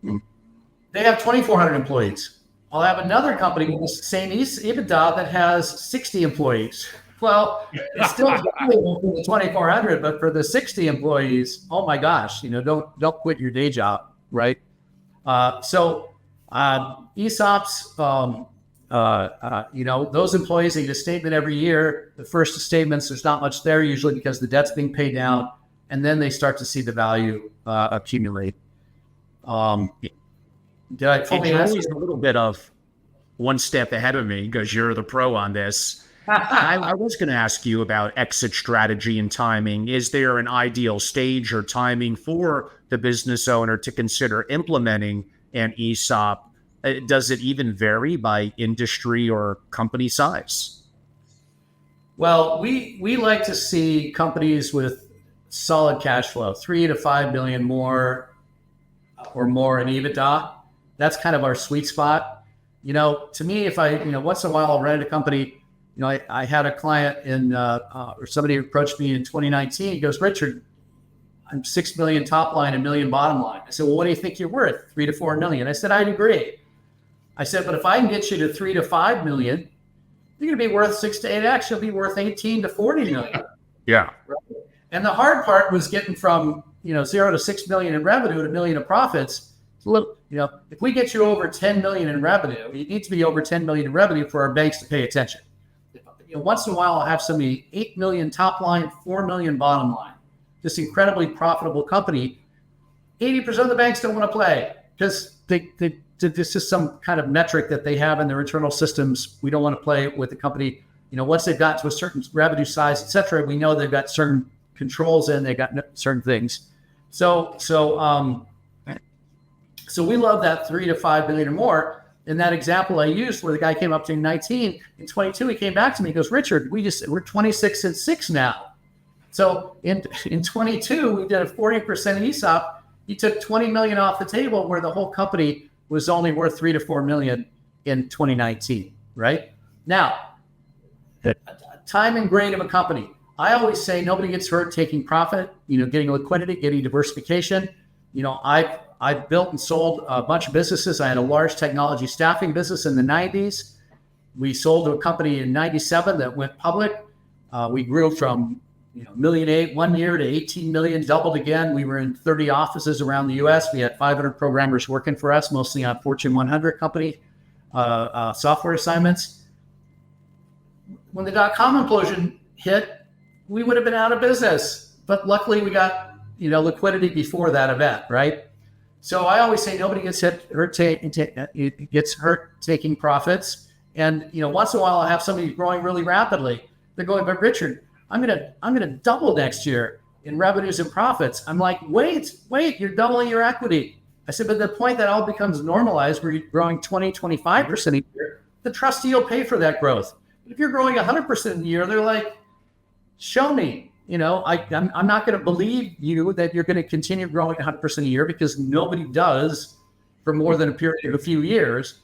They have 2,400 employees. I'll have another company with the same EBITDA that has 60 employees. Well, it's still valuable for the 2,400, but for the 60 employees, oh my gosh, don't quit your day job, right? So ESOPs, those employees, they get a statement every year. The first statements, there's not much there usually because the debt's being paid down, and then they start to see the value accumulate. Did I fully You're answer? always a little bit of one step ahead of me because you're the pro on this. I was going to ask you about exit strategy and timing. Is there an ideal stage or timing for the business owner to consider implementing an ESOP? Does it even vary by industry or company size? Well, we like to see companies with solid cash flow, 3 to 5 million more or more in EBITDA. That's kind of our sweet spot. To me, if I, once in a while I'll rent a company. I had a client or somebody approached me in 2019. He goes, Richard, I'm 6 million top line, $1 million bottom line. I said, well, what do you think you're worth? 3 to 4 million. I said, I'd agree. I said, but if I can get you to 3 to 5 million, you're going to be worth 6 to 8x. You'll be worth 18 to 40 million. Yeah. Right? And the hard part was getting from 0 to 6 million in revenue to $1 million in profits. It's a little, if we get you over 10 million in revenue, you need to be over 10 million in revenue for our banks to pay attention. Once in a while, I'll have somebody 8 million top line, 4 million bottom line. This incredibly profitable company. 80% of the banks don't want to play because this is some kind of metric that they have in their internal systems. We don't want to play with the company. Once they've got to a certain revenue size, et cetera, we know they've got certain controls in, they've got certain things. So we love that 3 to 5 million or more. In that example I used where the guy came up to 19, in 22, he came back to me, he goes, Richard, we're 26 and 6 now. So in 22, we did a 40% ESOP. He took 20 million off the table where the whole company was only worth 3 to 4 million in 2019, right? Now, time and grade of a company. I always say nobody gets hurt taking profit, getting liquidity, getting diversification. I've built and sold a bunch of businesses. I had a large technology staffing business in the 90s. We sold to a company in 97 that went public. We grew from $1.8 million 1 year to 18 million, doubled again. We were in 30 offices around the US. We had 500 programmers working for us, mostly on Fortune 100 company software assignments. When the dot-com implosion hit, we would have been out of business. But luckily we got liquidity before that event, right? So I always say nobody gets hurt taking profits. And once in a while I have somebody growing really rapidly. They're going, but Richard, I'm gonna double next year in revenues and profits. I'm like, wait, you're doubling your equity. I said, but the point that all becomes normalized where you're growing 20, 25% a year, the trustee will pay for that growth. But if you're growing 100% a year, they're like, show me. I'm not going to believe you that you're going to continue growing 100% a year because nobody does for more than a period of a few years.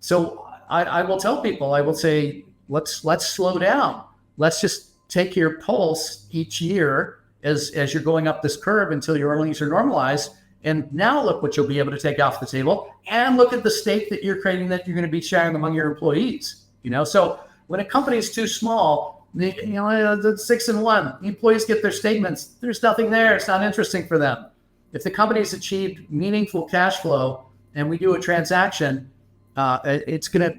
So I will tell people, I will say, let's slow down. Let's just take your pulse each year as you're going up this curve until your earnings are normalized. And now look what you'll be able to take off the table and look at the stake that you're creating that you're going to be sharing among your employees. So when a company is too small, the 6 and 1, the employees get their statements. There's nothing there. It's not interesting for them. If the company's achieved meaningful cash flow and we do a transaction, it's gonna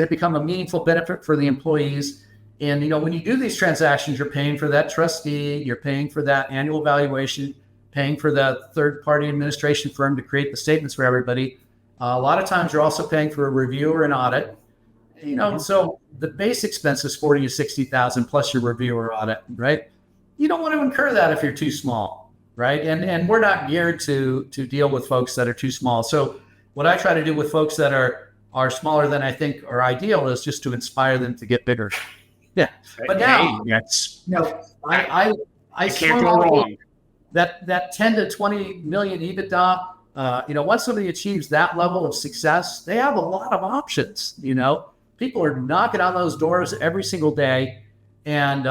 become a meaningful benefit for the employees. And when you do these transactions, you're paying for that trustee, you're paying for that annual valuation, paying for the third-party administration firm to create the statements for everybody. A lot of times, you're also paying for a review or an audit. So the base expense is $40,000 to $60,000 plus your review or audit, right? You don't want to incur that if you're too small, right? And we're not geared to deal with folks that are too small. So what I try to do with folks that are smaller than I think are ideal is just to inspire them to get bigger. Yeah, but now I can't go wrong. That 10 to 20 million EBITDA. Once somebody achieves that level of success, they have a lot of options. People are knocking on those doors every single day, and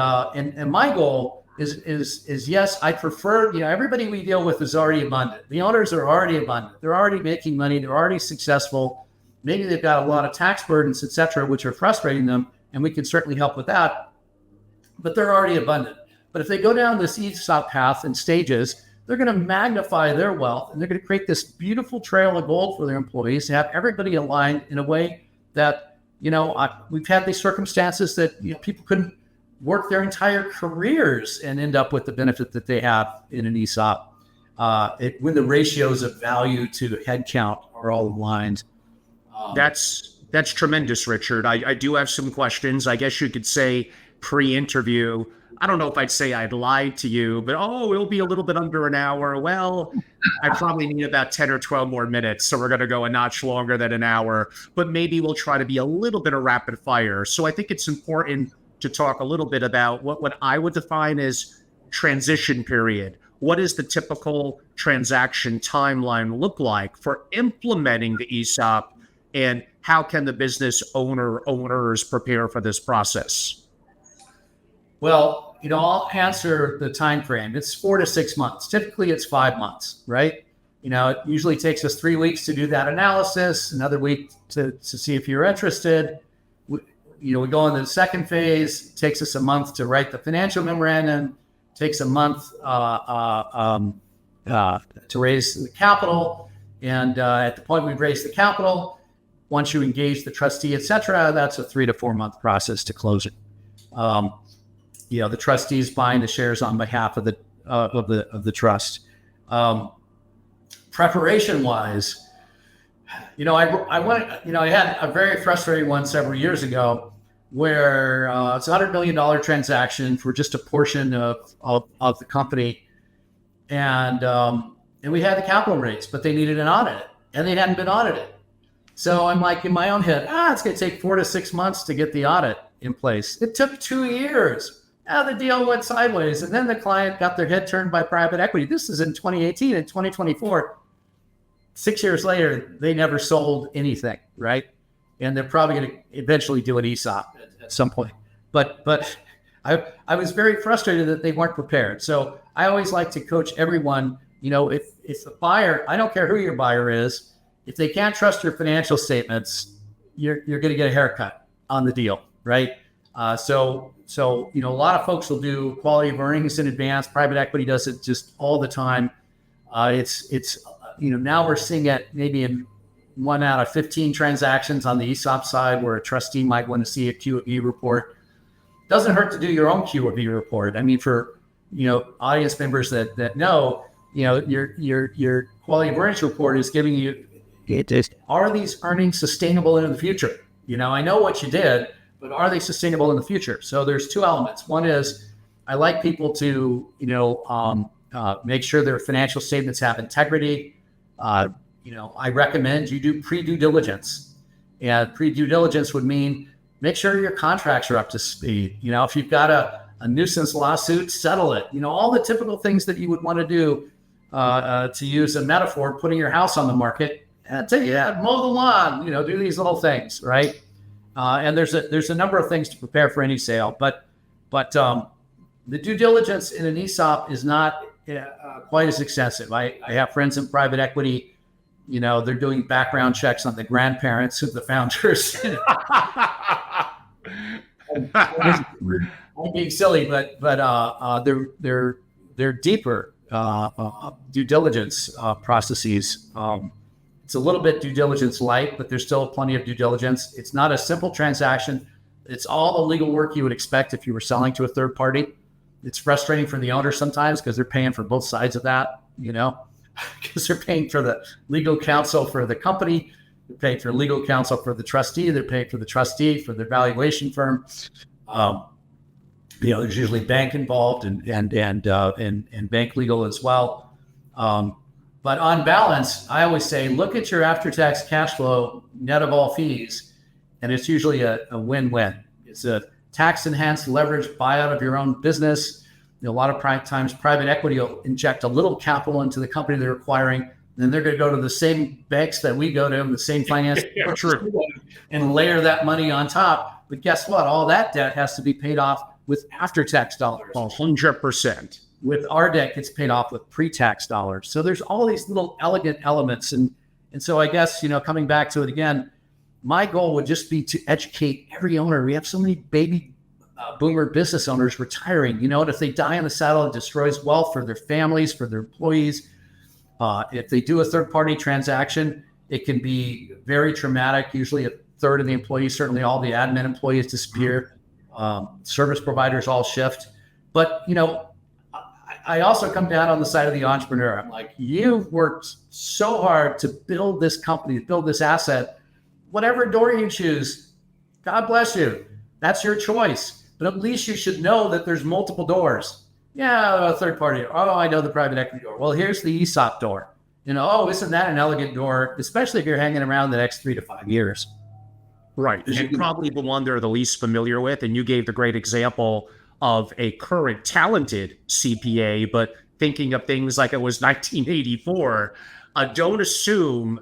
my goal is yes, I prefer. Everybody we deal with is already abundant. The owners are already abundant. They're already making money. They're already successful. Maybe they've got a lot of tax burdens, etc., which are frustrating them, and we can certainly help with that. But they're already abundant. But if they go down this ESOP path in stages, they're going to magnify their wealth, and they're going to create this beautiful trail of gold for their employees and have everybody aligned in a way that, we've had these circumstances that people couldn't work their entire careers and end up with the benefit that they have in an ESOP. When the ratios of value to headcount are all aligned. That's tremendous, Richard. I do have some questions. I guess you could say pre-interview. I don't know if I'd say I'd lied to you, but it'll be a little bit under an hour. Well, I probably need about 10 or 12 more minutes, so we're going to go a notch longer than an hour, but maybe we'll try to be a little bit of rapid fire. So I think it's important to talk a little bit about what I would define as transition period. What does the typical transaction timeline look like for implementing the ESOP, and how can the business owners prepare for this process? Well, I'll answer the time frame. It's 4 to 6 months. Typically, it's 5 months, right? It usually takes us 3 weeks to do that analysis, another week to see if you're interested. We go into the second phase. It takes us a month to write the financial memorandum. It takes a month to raise the capital. And at the point we've raised the capital, once you engage the trustee, et cetera, that's a 3 to 4 month process to close it. The trustees buying the shares on behalf of the trust. Preparation wise, I had a very frustrating one several years ago where it's a $100 million transaction for just a portion of the company, and we had the capital raise, but they needed an audit, and they hadn't been audited. So I'm like, in my own head, it's going to take 4 to 6 months to get the audit in place. It took 2 years. The deal went sideways, and then the client got their head turned by private equity. This is in 2018. In 2024, 6 years later, they never sold anything, right? And they're probably going to eventually do an ESOP at some point. But I was very frustrated that they weren't prepared. So I always like to coach everyone. If the buyer, I don't care who your buyer is, if they can't trust your financial statements, you're going to get a haircut on the deal, right? So a lot of folks will do quality of earnings in advance. Private equity does it just all the time. Now we're seeing it maybe in 1 out of 15 transactions on the ESOP side where a trustee might want to see a Q of E report. Doesn't hurt to do your own Q of E report. I mean, for audience members that know, your quality of earnings report is giving you, are these earnings sustainable into the future? I know what you did, but are they sustainable in the future? So there's 2 elements. One is I like people to, make sure their financial statements have integrity. I recommend you do pre-due diligence. And pre-due diligence would mean make sure your contracts are up to speed. If you've got a nuisance lawsuit, settle it. All the typical things that you would want to do, to use a metaphor, putting your house on the market. And mow the lawn, do these little things, right? And there's a number of things to prepare for any sale, but the due diligence in an ESOP is not quite as extensive. I have friends in private equity, they're doing background checks on the grandparents of the founders. I'm being silly, but they're deeper due diligence processes. It's a little bit due diligence light, but there's still plenty of due diligence. It's not a simple transaction. It's all the legal work you would expect if you were selling to a third party. It's frustrating for the owner sometimes because they're paying for both sides of that, because they're paying for the legal counsel for the company, they're paying for legal counsel for the trustee, they're paying for the trustee for the valuation firm. There's usually bank involved and bank legal as well. But on balance, I always say, look at your after-tax cash flow net of all fees, and it's usually a win-win. It's a tax-enhanced leverage buyout of your own business. A lot of times private equity will inject a little capital into the company they're acquiring, and then they're going to go to the same banks that we go to, the same finance, and layer that money on top. But guess what? All that debt has to be paid off with after-tax dollars. 100%. With our debt, gets paid off with pre-tax dollars. So there's all these little elegant elements. And so I guess, coming back to it again, my goal would just be to educate every owner. We have so many baby boomer business owners retiring. And if they die on the saddle, it destroys wealth for their families, for their employees. If they do a third-party transaction, it can be very traumatic. Usually a third of the employees, certainly all the admin employees disappear. Service providers all shift. But, I also come down on the side of the entrepreneur. I'm like, you've worked so hard to build this company, to build this asset. Whatever door you choose, God bless you. That's your choice. But at least you should know that there's multiple doors. Yeah, a third party. Oh, I know the private equity door. Well, here's the ESOP door. Oh, isn't that an elegant door? Especially if you're hanging around the next 3 to 5 years. Right. And probably the one they're the least familiar with. And you gave the great example of a current talented CPA, but thinking of things like it was 1984, don't assume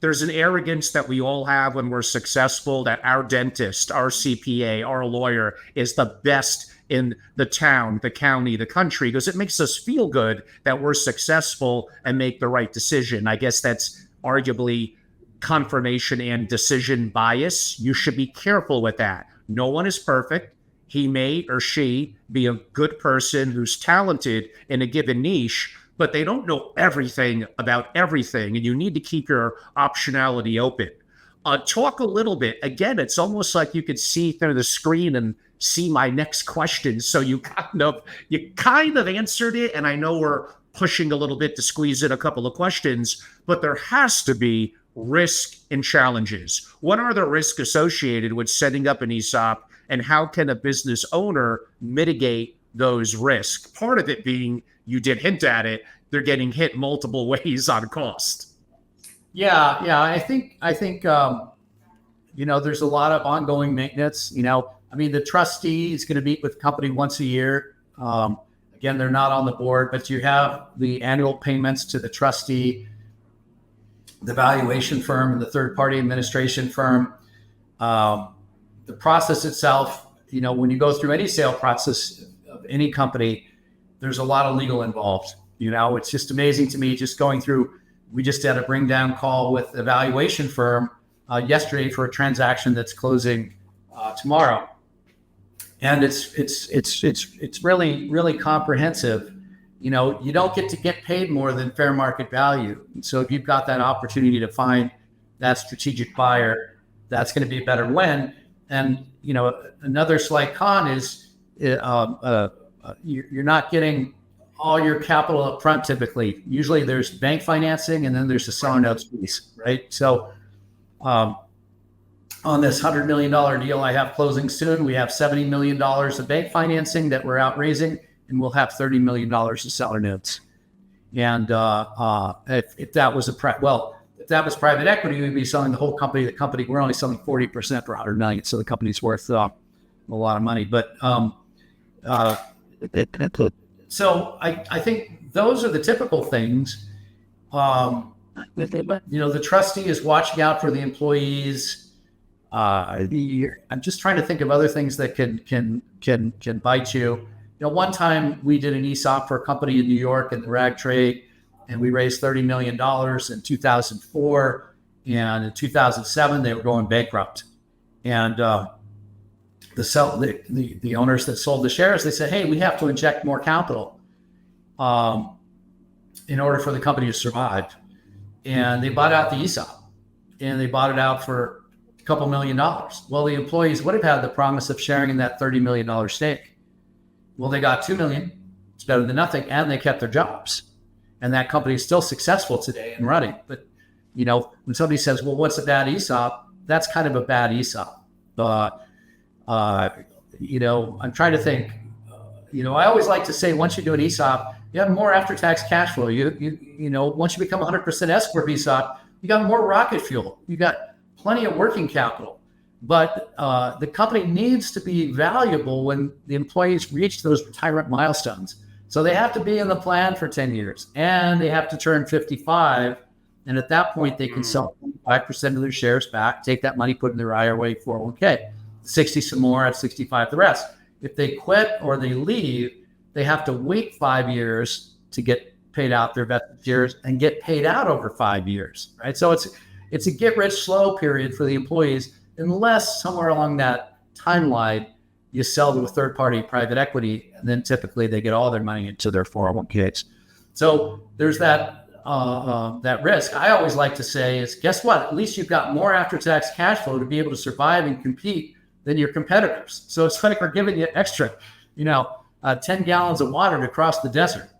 there's an arrogance that we all have when we're successful, that our dentist, our CPA, our lawyer is the best in the town, the county, the country, because it makes us feel good that we're successful and make the right decision. I guess that's arguably confirmation and decision bias. You should be careful with that. No one is perfect. He may or she be a good person who's talented in a given niche, but they don't know everything about everything, and you need to keep your optionality open. Talk a little bit. Again, it's almost like you could see through the screen and see my next question. So you kind of answered it, and I know we're pushing a little bit to squeeze in a couple of questions, but there has to be risk and challenges. What are the risks associated with setting up an ESOP, and how can a business owner mitigate those risks? Part of it being, you did hint at it, they're getting hit multiple ways on cost. Yeah. I think there's a lot of ongoing maintenance. The trustee is going to meet with the company once a year. Again, they're not on the board, but you have the annual payments to the trustee, the valuation firm, and the third-party administration firm. The process itself, when you go through any sale process of any company, there's a lot of legal involved. It's just amazing to me just going through. We just had a bring down call with the valuation firm yesterday for a transaction that's closing tomorrow, and it's really, really comprehensive. You don't get paid more than fair market value. So if you've got that opportunity to find that strategic buyer, that's going to be a better win. And another slight con is you're not getting all your capital up front typically. Usually there's bank financing and then there's the seller notes piece, right? So on this $100 million deal I have closing soon, we have $70 million of bank financing that we're out raising, and we'll have $30 million of seller notes. And if that was if that was private equity, we'd be selling the whole company. The company, we're only selling 40% for $100 million, so the company's worth a lot of money. But so I think those are the typical things. The trustee is watching out for the employees. I'm just trying to think of other things that can bite you. One time we did an ESOP for a company in New York in the rag trade, and we raised $30 million in 2004. And in 2007, they were going bankrupt. And the owners that sold the shares, they said, hey, we have to inject more capital in order for the company to survive. And they bought out the ESOP, and they bought it out for a couple $1 million. Well, the employees would have had the promise of sharing in that $30 million stake. Well, they got $2 million. It's better than nothing. And they kept their jobs. And that company is still successful today and running. But, when somebody says, well, what's a bad ESOP? That's kind of a bad ESOP. I'm trying to think. I always like to say, once you do an ESOP, you have more after-tax cash flow. Once you become 100% S corp ESOP, you got more rocket fuel. You got plenty of working capital. But the company needs to be valuable when the employees reach those retirement milestones. So they have to be in the plan for 10 years, and they have to turn 55. And at that point, they can sell 5% of their shares back, take that money, put it in their IRA 401k, 60 some more, at 65 the rest. If they quit or they leave, they have to wait 5 years to get paid out their vested shares and get paid out over 5 years, right? So it's a get rich slow period for the employees, unless somewhere along that timeline you sell to a third-party private equity, and then typically they get all their money into their 401ks. So there's that risk. I always like to say is, guess what? At least you've got more after-tax cash flow to be able to survive and compete than your competitors. So it's like we're giving you extra, 10 gallons of water to cross the desert,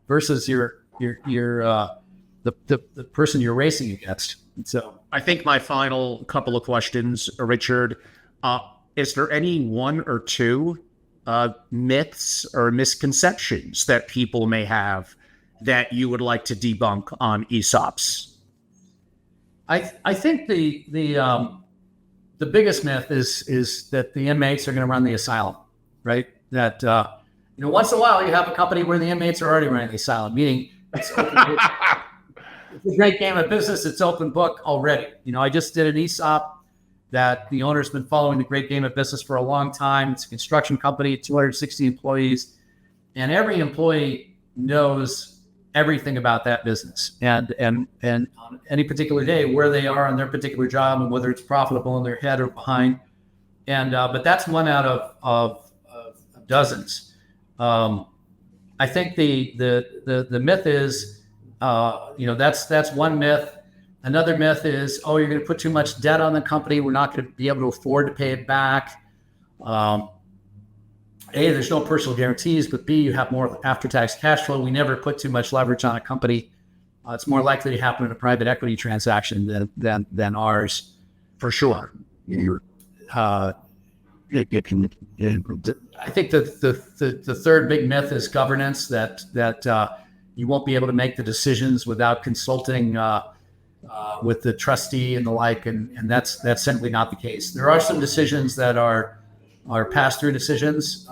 versus the person you're racing against. And so I think my final couple of questions, Richard, is there any one or two myths or misconceptions that people may have that you would like to debunk on ESOPs? I think the biggest myth is that the inmates are going to run the asylum, right? That once in a while you have a company where the inmates are already running the asylum, meaning it's a great game of business. It's open book already. I just did an ESOP that the owner's been following the great game of business for a long time. It's a construction company, 260 employees, and every employee knows everything about that business and on any particular day where they are on their particular job and whether it's profitable in their head or behind. And but that's one out of dozens. I think the myth is, that's one myth. Another myth is, you're going to put too much debt on the company. We're not going to be able to afford to pay it back. A, there's no personal guarantees, but B, you have more after-tax cash flow. We never put too much leverage on a company. It's more likely to happen in a private equity transaction than ours, for sure. I think the third big myth is governance, that you won't be able to make the decisions without consulting with the trustee and the like, and that's simply not the case. There are some decisions that are pass-through decisions.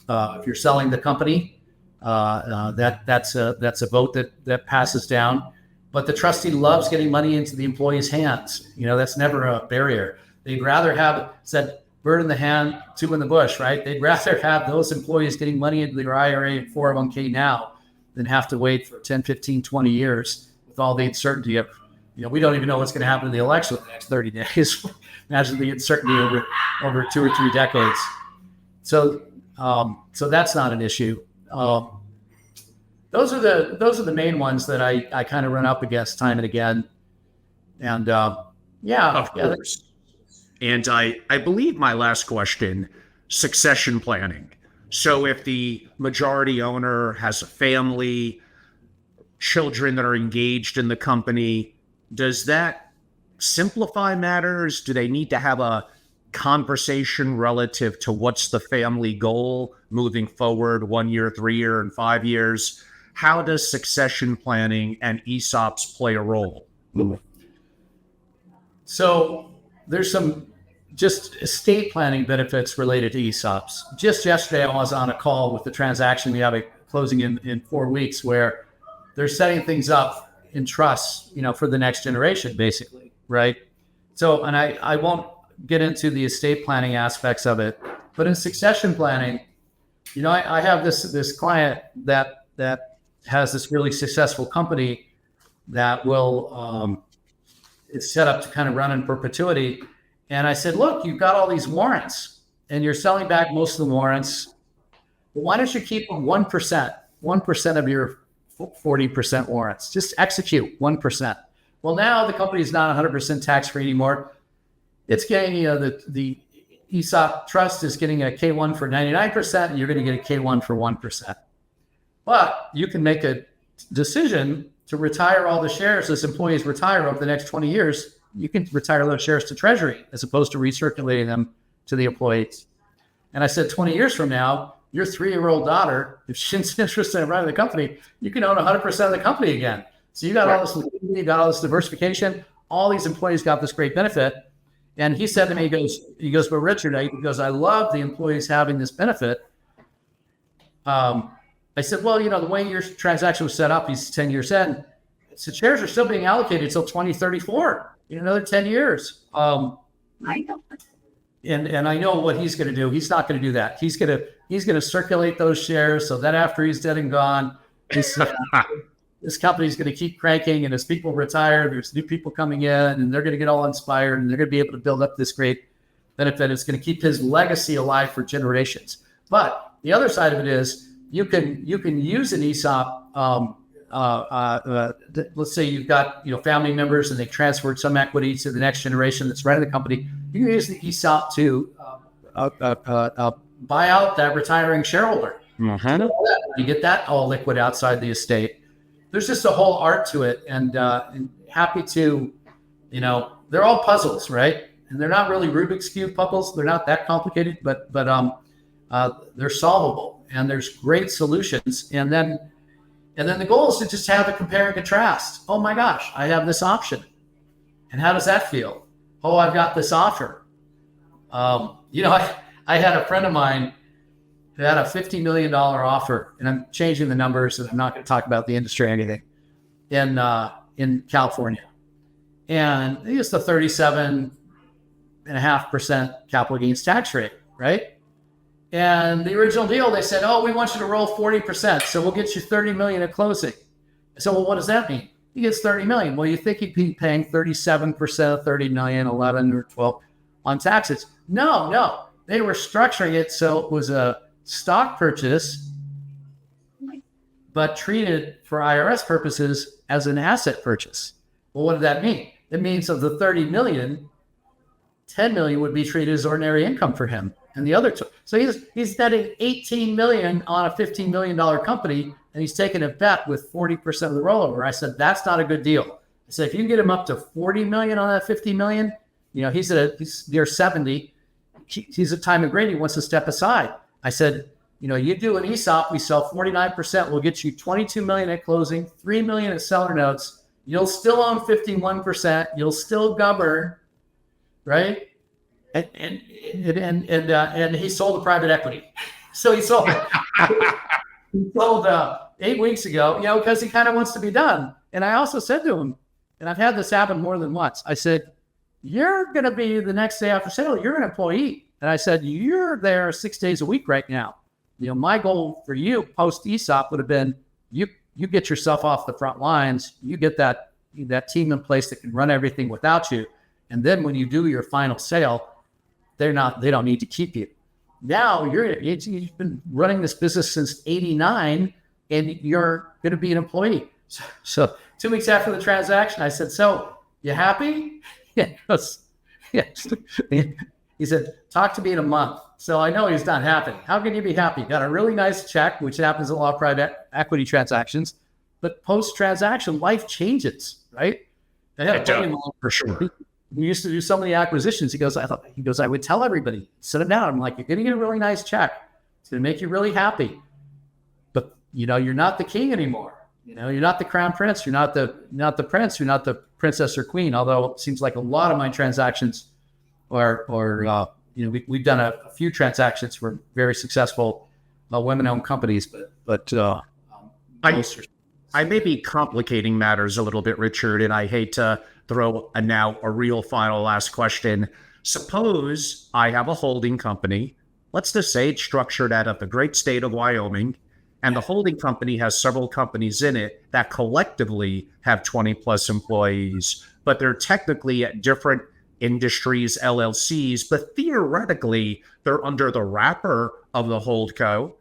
If you're selling the company, that's a vote that passes down. But the trustee loves getting money into the employee's hands. That's never a barrier. They'd rather have said bird in the hand, two in the bush, right? They'd rather have those employees getting money into their IRA and 401k now than have to wait for 10, 15, 20 years with all the uncertainty of, we don't even know what's going to happen in the election in the next 30 days. Imagine the uncertainty over 2 or 3 decades. So that's not an issue. Those are the main ones that I kind of run up against time and again. And Of course. And I believe my last question, succession planning. So if the majority owner has a family, children that are engaged in the company, does that simplify matters? Do they need to have a conversation relative to what's the family goal moving forward 1 year, 3 year, and 5 years? How does succession planning and ESOPs play a role? So there's some just estate planning benefits related to ESOPs. Just yesterday, I was on a call with the transaction we have closing in 4 weeks, where they're setting things up in trusts, for the next generation, basically, right? So, and I won't get into the estate planning aspects of it, but in succession planning, I have this client that has this really successful company that will it's set up to kind of run in perpetuity. And I said, look, you've got all these warrants and you're selling back most of the warrants. Well, why don't you keep 1% of your 40% warrants? Just execute 1%. Well, now the company is not 100% tax-free anymore. It's getting, the ESOP trust is getting a K1 for 99%, and you're going to get a K1 for 1%. But you can make a decision to retire all the shares as employees retire over the next 20 years. You can retire those shares to Treasury as opposed to recirculating them to the employees. And I said, 20 years from now, your 3-year-old daughter, if she's interested in running the company, you can own 100% of the company again. So you got all this liquidity, you got all this diversification. All these employees got this great benefit. And he said to me, he goes, but Richard, I love the employees having this benefit. I said, well, the way your transaction was set up, he's 10 years in. So shares are still being allocated until 2034, another 10 years. I know. And I know what he's going to do. He's not going to do that. He's going to circulate those shares so that after he's dead and gone, this company's going to keep cranking. And as people retire, there's new people coming in, and they're going to get all inspired, and they're going to be able to build up this great benefit. It's going to keep his legacy alive for generations. But the other side of it is you can use an ESOP. Let's say you've got family members and they transferred some equity to the next generation that's running the company. You can use the ESOP to buy out that retiring shareholder. Mm-hmm. You get that all liquid outside the estate. There's just a whole art to it, and happy to, they're all puzzles, right? And they're not really Rubik's Cube puzzles. They're not that complicated, but they're solvable, and there's great solutions. And then the goal is to just have a compare and contrast. Oh my gosh, I have this option, and how does that feel? Oh, I've got this offer. I had a friend of mine who had a $50 million offer, and I'm changing the numbers, and I'm not going to talk about the industry or anything, in California. And he used a 37.5% capital gains tax rate, right? And the original deal, they said, oh, we want you to roll 40%, so we'll get you $30 million at closing. So, well, what does that mean? He gets $30 million. Well, you think he'd be paying 37% of $30 million, 11 or 12 on taxes. No. They were structuring it so it was a stock purchase, but treated for IRS purposes as an asset purchase. Well, what did that mean? It means of the 30 million, 10 million would be treated as ordinary income for him. And the other, so he's netting 18 million on a $15 million near and he's taking a bet with 40% of the rollover. I said, that's not a good deal. I said, if you can get him up to 40 million on that 50 million, he's near 70. He's at time of grade. He wants to step aside. I said, you do an ESOP, we sell 49%. We'll get you 22 million at closing, 3 million at seller notes. You'll still own 51%. You'll still govern, right? And he sold the private equity. So he sold 8 weeks ago, because he kind of wants to be done. And I also said to him, and I've had this happen more than once. I said, you're going to be the next day after sale, you're an employee. And I said, you're there 6 days a week right now. My goal for you post ESOP would have been you get yourself off the front lines, you get that team in place that can run everything without you. And then when you do your final sale, they don't need to keep you. Now you've been running this business since '89 and you're going to be an employee. So 2 weeks after the transaction, I said, so you happy? Yeah. He said, talk to me in a month. So I know he's not happy. How can you be happy? Got a really nice check, which happens in a lot of private equity transactions, but post-transaction, life changes, right? For sure. We used to do so many acquisitions. He goes, I would tell everybody, sit them down. I'm like, you're going to get a really nice check. It's going to make you really happy. But, you're not the king anymore. You're not the crown prince. You're not the prince. You're not the princess or queen. Although it seems like a lot of my transactions we've done a few transactions for very successful women-owned companies, but I may be complicating matters a little bit, Richard, and I hate to throw a real final last question. Suppose I have a holding company. Let's just say it's structured out of the great state of Wyoming, and the holding company has several companies in it that collectively have 20 plus employees, but they're technically at different industries, LLCs, but theoretically they're under the wrapper of the holdco.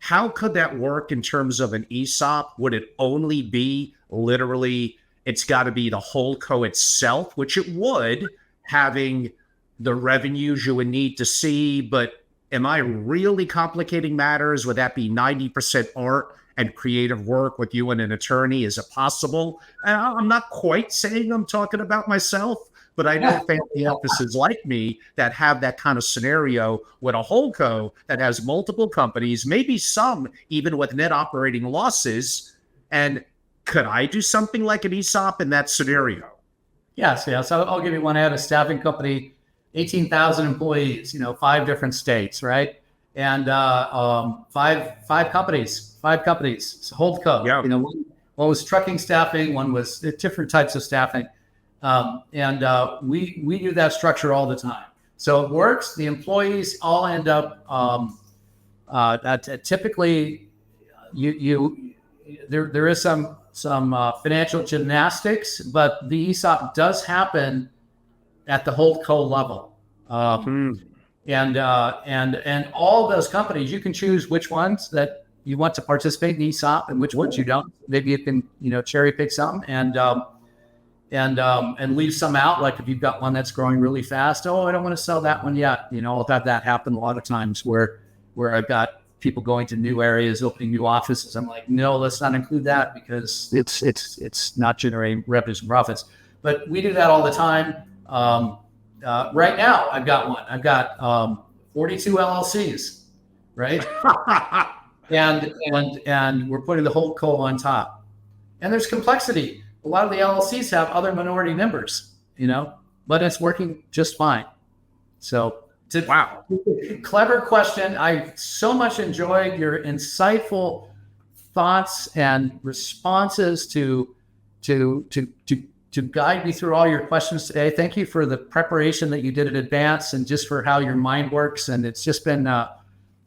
How could that work in terms of an ESOP? Would it only be literally, it's got to be the holdco itself, which it would, having the revenues you would need to see, but am I really complicating matters? Would that be 90% art and creative work with you and an attorney? Is it possible? I'm not quite saying I'm talking about myself, but I know family offices like me that have that kind of scenario with a holdco that has multiple companies, maybe some even with net operating losses. And could I do something like an ESOP in that scenario? Yes. I'll give you one. I had a staffing company, 18,000 employees, 5 different states, right? And five companies, it's a holdco. Yeah. One was trucking staffing, one was different types of staffing. We do that structure all the time. So it works. The employees all end up, typically there is some financial gymnastics, but the ESOP does happen at the holdco level. And all of those companies, you can choose which ones that you want to participate in ESOP and which ones you don't. Maybe you can, cherry pick some and leave some out. Like if you've got one that's growing really fast, oh, I don't want to sell that one yet. I've had that happen a lot of times where I've got people going to new areas, opening new offices. I'm like, no, let's not include that because it's not generating revenues and profits. But we do that all the time. Right now, I've got one. I've got 42 LLCs, right? and we're putting the whole co on top. And there's complexity. A lot of the LLCs have other minority members, but it's working just fine. So, wow, clever question. I so much enjoyed your insightful thoughts and responses to guide me through all your questions today. Thank you for the preparation that you did in advance and just for how your mind works. And it's just been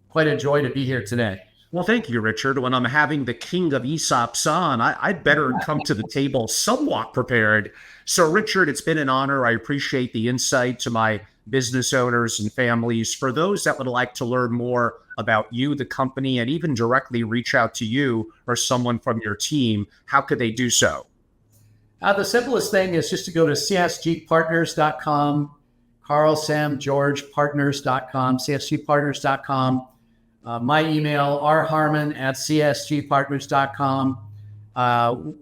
quite a joy to be here today. Well, thank you, Richard. When I'm having the king of ESOPs on, I'd better come to the table somewhat prepared. So, Richard, it's been an honor. I appreciate the insight to my business owners and families. For those that would like to learn more about you, the company, and even directly reach out to you or someone from your team, how could they do so? The simplest thing is just to go to csgpartners.com, carlsamgeorgepartners.com, csgpartners.com. My email, rharmon@csgpartners.com.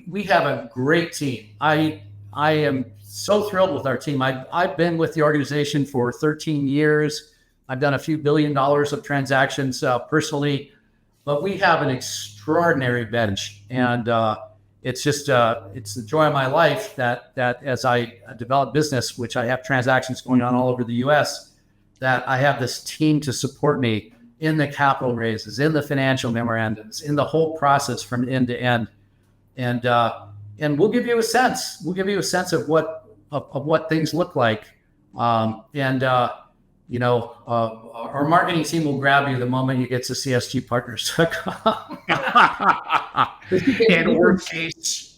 We have a great team. I am so thrilled with our team. I've been with the organization for 13 years. I've done a few $1 billion of transactions personally, but we have an extraordinary bench. And it's just, it's the joy of my life that as I develop business, which I have transactions going on all over the US, that I have this team to support me in the capital raises, in the financial memorandums, in the whole process from end to end. And we'll give you a sense. We'll give you a sense of what things look like. Our marketing team will grab you the moment you get to csgpartners.com. And worst case,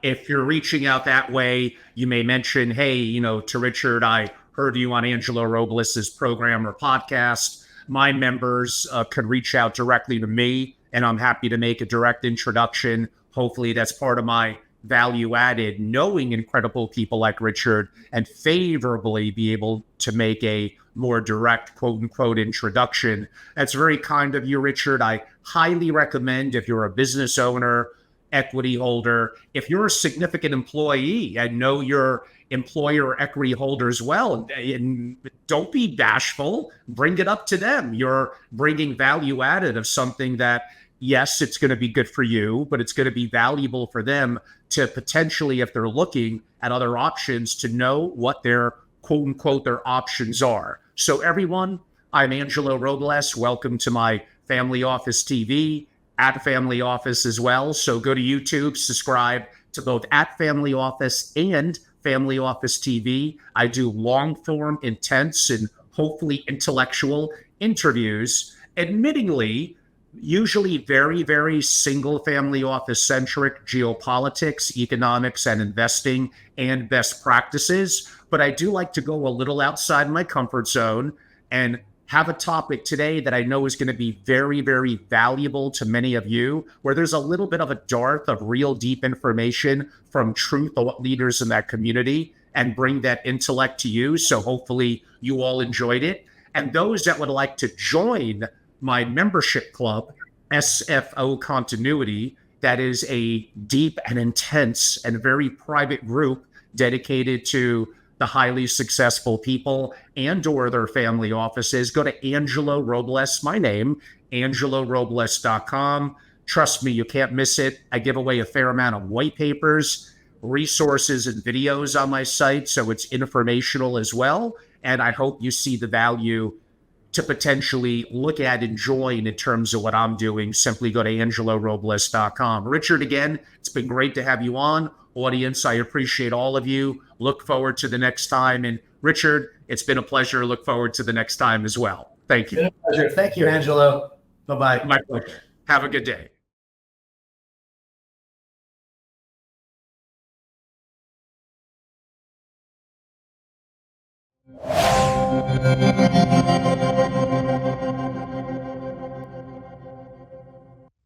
if you're reaching out that way, you may mention, hey, to Richard, I heard you on Angelo Robles's program or podcast. My members could reach out directly to me, and I'm happy to make a direct introduction. Hopefully that's part of my value added, knowing incredible people like Richard and favorably be able to make a more direct quote unquote introduction. That's very kind of you, Richard. I highly recommend if you're a business owner, equity holder, if you're a significant employee and know your employer or equity holders well, and don't be bashful, bring it up to them. You're bringing value added of something that, yes, it's going to be good for you, but it's going to be valuable for them to potentially, if they're looking at other options, to know what their quote unquote their options are. So everyone, I'm Angelo Robles. Welcome to my Family Office TV, at Family Office as well. So go to YouTube, subscribe to both at Family Office and Family Office TV. I do long form, intense, and hopefully intellectual interviews, admittingly, usually very, very single family office centric, geopolitics, economics, and investing and best practices. But I do like to go a little outside my comfort zone and have a topic today that I know is going to be very, very valuable to many of you, where there's a little bit of a dearth of real deep information from true thought leaders in that community, and bring that intellect to you. So hopefully you all enjoyed it. And those that would like to join my membership club, SFO Continuity, that is a deep and intense and very private group dedicated to the highly successful people and or their family offices, go to Angelo Robles, my name, angelorobles.com. Trust me, you can't miss it. I give away a fair amount of white papers, resources, and videos on my site, so it's informational as well. And I hope you see the value to potentially look at and join in terms of what I'm doing. Simply go to angelorobles.com. Richard, again, it's been great to have you on. Audience, I appreciate all of you. Look forward to the next time. And Richard, it's been a pleasure. Look forward to the next time as well. Thank you. Been a pleasure. Thank you, Angelo. Bye-bye. My pleasure. Have a good day. Bye.